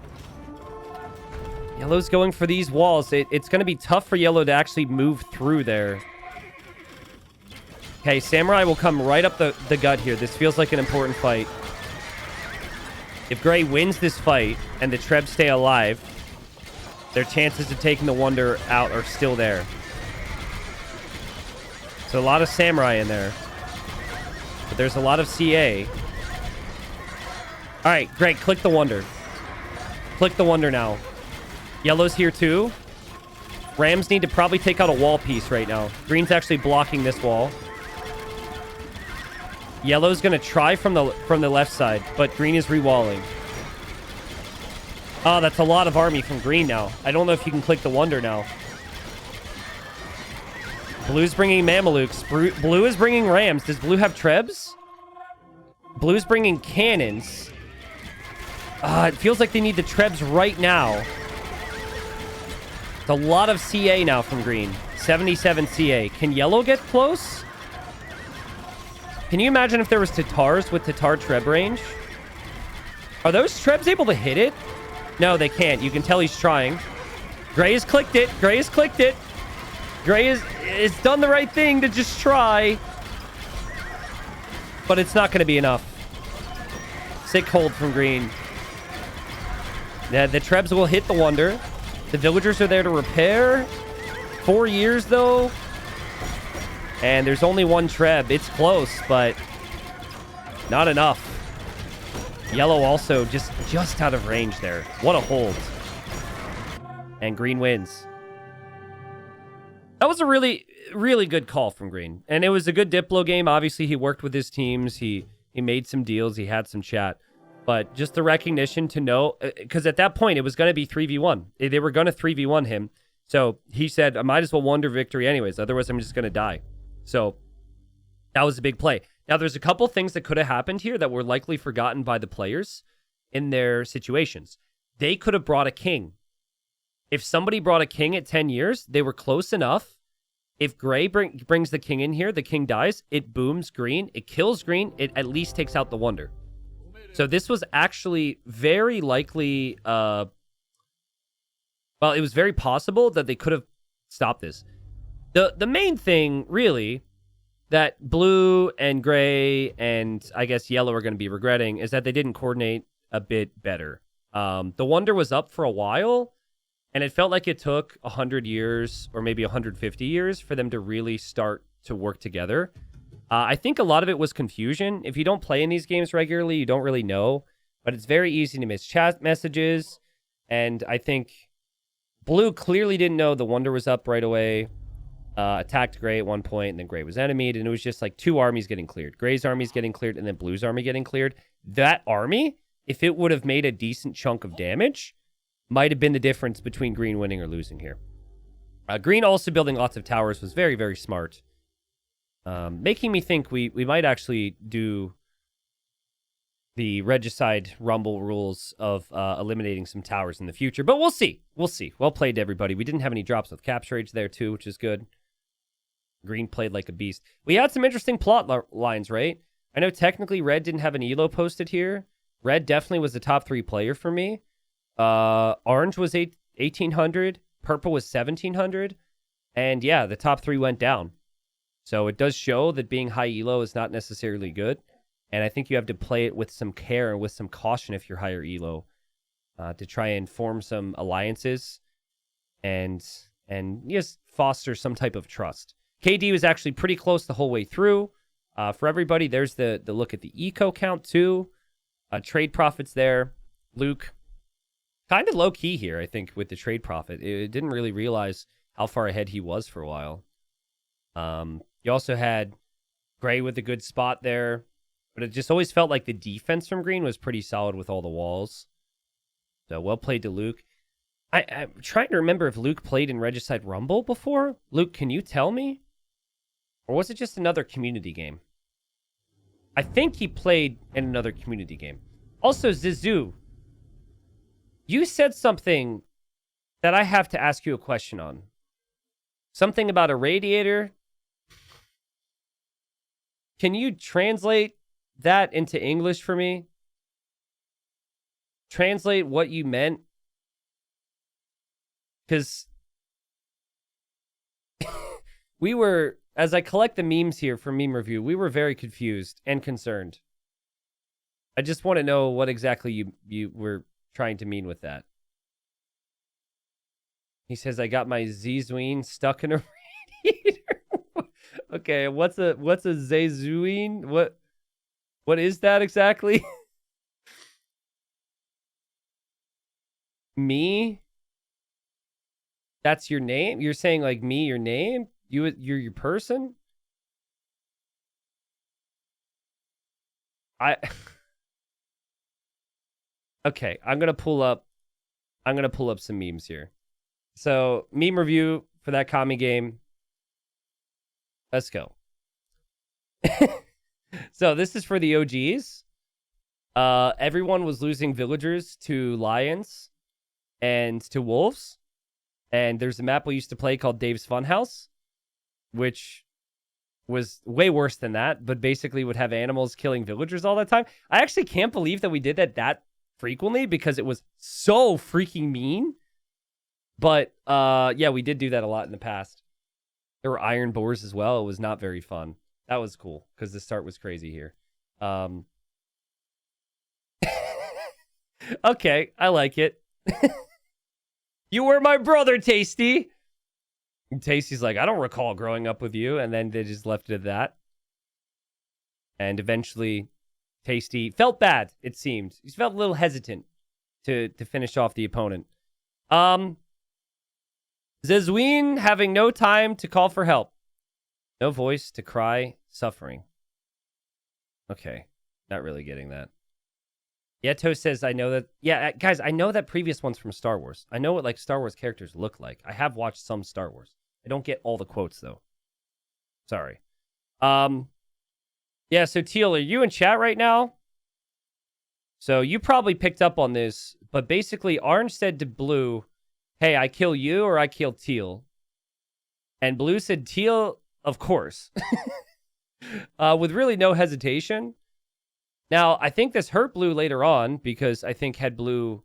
Yellow's going for these walls. It's going to be tough for Yellow to actually move through there. Okay, Samurai will come right up the gut here. This feels like an important fight. If Gray wins this fight and the Trebs stay alive, their chances of taking the Wonder out are still there. So a lot of Samurai in there. But there's a lot of CA. All right, great. Click the Wonder. Click the Wonder now. Yellow's here too. Rams need to probably take out a wall piece right now. Green's actually blocking this wall. Yellow's going to try from the left side, but Green is rewalling. Oh, that's a lot of army from Green now. I don't know if you can click the Wonder now. Blue's bringing Mamelukes. Blue is bringing Rams. Does Blue have Trebs? Blue's bringing Cannons. It feels like they need the Trebs right now. It's a lot of CA now from Green. 77 CA. Can Yellow get close? Can you imagine if there was Tatars with Tatar Treb range? Are those Trebs able to hit it? No, they can't. You can tell he's trying. Gray has clicked it. Gray has clicked it. Gray has done the right thing to just try. But it's not going to be enough. Sick hold from Green. Yeah, the Trebs will hit the Wonder. The villagers are there to repair. 4 years, though. And there's only one Treb. It's close, but not enough. Yellow also just out of range there. What a hold. And Green wins. That was a really, really good call from Green. And it was a good Diplo game. Obviously, he worked with his teams. He made some deals. He had some chat. But just the recognition to know, because at that point, it was going to be 3v1. They were going to 3v1 him. So he said, I might as well Wonder victory anyways. Otherwise, I'm just going to die. So that was a big play. Now, there's a couple things that could have happened here that were likely forgotten by the players in their situations. They could have brought a king. If somebody brought a king at 10 years, they were close enough. If Gray brings the king in here, the king dies. It booms Green. It kills Green. It at least takes out the Wonder. So this was actually very likely... well, it was very possible that they could have stopped this. The main thing, really, that Blue and Gray and I guess Yellow are going to be regretting is that they didn't coordinate a bit better. The Wonder was up for a while, and it felt like it took 100 years or maybe 150 years for them to really start to work together. I think a lot of it was confusion. If you don't play in these games regularly, you don't really know. But it's very easy to miss chat messages. And I think Blue clearly didn't know the Wonder was up right away. attacked Gray at one point, and then Gray was enemied, and it was just like 2 armies getting cleared. Gray's army's getting cleared, and then Blue's army getting cleared. That army, if it would have made a decent chunk of damage, might have been the difference between Green winning or losing here. Green also building lots of towers was very, very smart. Making me think we might actually do the regicide rumble rules of eliminating some towers in the future. But we'll see. We'll see. Well played, everybody. We didn't have any drops with capture rage there, too, which is good. Green played like a beast. We had some interesting plot lines, right? I know technically Red didn't have an elo posted here. Red definitely was the top 3 player for me. Orange was 1,800. Purple was 1,700. And yeah, the top 3 went down. So it does show that being high elo is not necessarily good. And I think you have to play it with some care and with some caution if you're higher elo to try and form some alliances and just foster some type of trust. KD was actually pretty close the whole way through. For everybody, there's the look at the eco count too. Trade profits there. Luke, kind of low key here, I think, with the trade profit. It didn't really realize how far ahead he was for a while. You also had Gray with a good spot there, but it just always felt like the defense from Green was pretty solid with all the walls. So well played to Luke. I'm trying to remember if Luke played in Regicide Rumble before. Luke, can you tell me? Or was it just another community game? I think he played in another community game. Also, Zizou, you said something that I have to ask you a question on. Something about a radiator. Can you translate that into English for me? Translate what you meant? Because we were, as I collect the memes here for Meme Review, we were very confused and concerned. I just want to know what exactly you were trying to mean with that. He says, I got my Zizouine stuck in a radiator. Okay, what's a Zizouine? What is that exactly? Me? That's your name? You're saying like me, your name? You're your person? Okay, I'm gonna pull up some memes here. So, meme review for that commie game. Let's go. So, this is for the OGs. Everyone was losing villagers to lions and to wolves. And there's a map we used to play called Dave's Funhouse, which was way worse than that, but basically would have animals killing villagers all the time. I actually can't believe that we did that frequently because it was so freaking mean. But yeah, we did do that a lot in the past. There were iron boars as well. It was not very fun. That was cool because the start was crazy here. Okay, I like it. You were my brother, Tasty. And Tasty's like, I don't recall growing up with you. And then they just left it at that. And eventually, Tasty felt bad, it seemed. He felt a little hesitant to finish off the opponent. Zizouine having no time to call for help. No voice to cry, suffering. Okay, not really getting that. Yeto says, I know that... Yeah, guys, I know that previous one's from Star Wars. I know what, like, Star Wars characters look like. I have watched some Star Wars. I don't get all the quotes, though. Sorry. Yeah, so Teal, are you in chat right now? So you probably picked up on this, but basically Orange said to Blue, hey, I kill you or I kill Teal. And Blue said, Teal, of course. With really no hesitation. Now, I think this hurt Blue later on because I think had Blue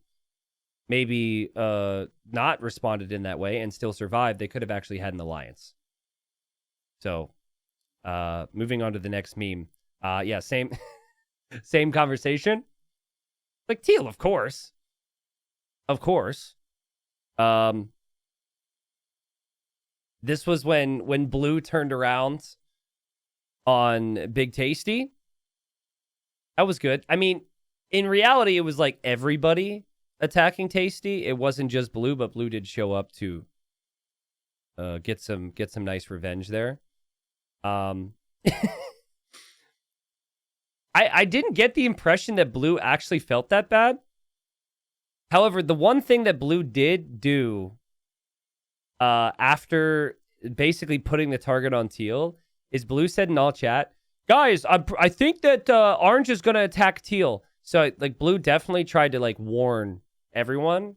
maybe not responded in that way and still survived, they could have actually had an alliance. So, moving on to the next meme. Yeah, same same conversation. Like, Teal, of course. Of course. This was when Blue turned around on Big Tasty. That was good. I mean, in reality, it was like everybody attacking Tasty. It wasn't just Blue, but Blue did show up to get some nice revenge there. I didn't get the impression that Blue actually felt that bad. However, the one thing that Blue did do after basically putting the target on Teal is Blue said in all chat, guys, I think that Orange is going to attack Teal. So like Blue definitely tried to like warn everyone,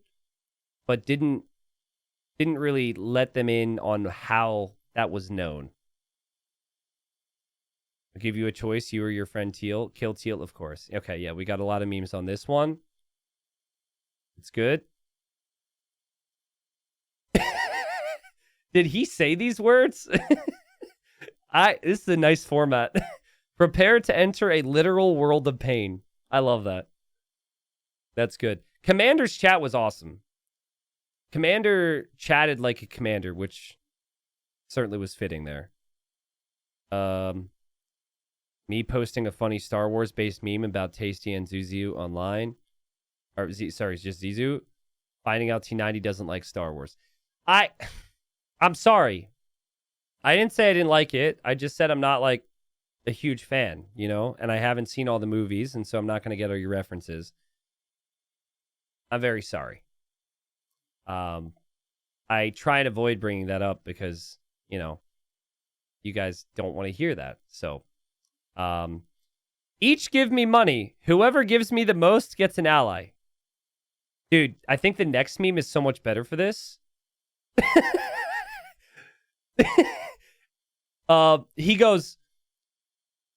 but didn't really let them in on how that was known. I'll give you a choice. You or your friend Teal. Kill Teal, of course. Okay, yeah, we got a lot of memes on this one. It's good. Did he say these words? This is a nice format. Prepare to enter a literal world of pain. I love that. That's good. Commander's chat was awesome. Commander chatted like a commander, which certainly was fitting there. Me posting a funny Star Wars based meme about Tasty and Zuzu online. Or sorry, it's just Zizu. Finding out T90 doesn't like Star Wars. I'm sorry. I didn't say I didn't like it. I just said I'm not like a huge fan, you know, and I haven't seen all the movies, and so I'm not going to get all your references. I'm very sorry. I try and avoid bringing that up because, you know, you guys don't want to hear that. So, each give me money. Whoever gives me the most gets an ally. Dude, I think the next meme is so much better for this. He goes,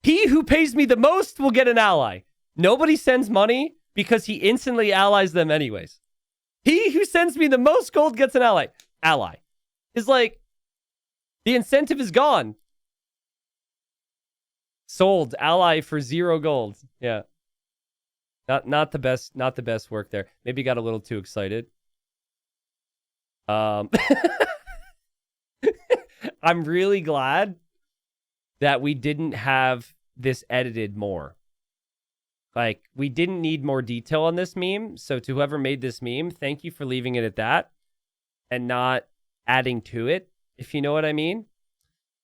he who pays me the most will get an ally. Nobody sends money because he instantly allies them anyways. He who sends me the most gold gets an ally. Ally. Is like, the incentive is gone. Sold. Ally for 0 gold. Yeah. Not the best work there. Maybe got a little too excited. I'm really glad that we didn't have this edited more. Like, we didn't need more detail on this meme. So to whoever made this meme, thank you for leaving it at that and not adding to it, if you know what I mean.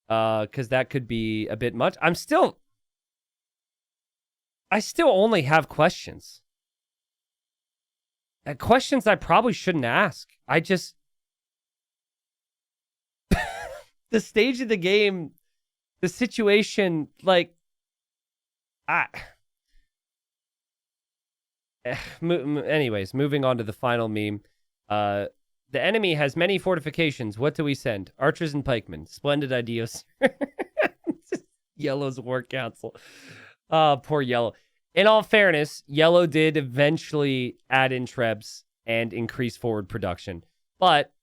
Because that could be a bit much. I still only have questions. Questions I probably shouldn't ask. I just... the stage of the game, the situation, like... Anyways, moving on to the final meme. The enemy has many fortifications. What do we send? Archers and pikemen. Splendid ideas. Yellow's war council. Poor Yellow. In all fairness, Yellow did eventually add in trebs and increase forward production. But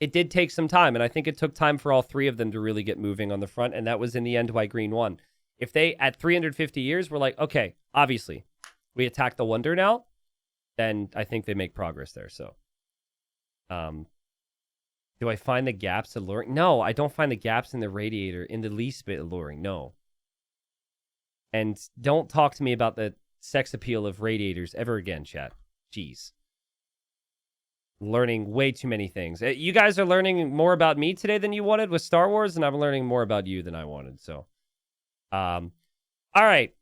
it did take some time, and I think it took time for all 3 of them to really get moving on the front, and that was in the end why Green won. If they, at 350 years, were like, okay, obviously, we attack the Wonder now, then I think they make progress there, so. Do I find the gaps alluring? No, I don't find the gaps in the radiator in the least bit alluring, no. And don't talk to me about the sex appeal of radiators ever again, chat. Jeez. Learning way too many things. You guys are learning more about me today than you wanted with Star Wars, and I'm learning more about you than I wanted, so. All right.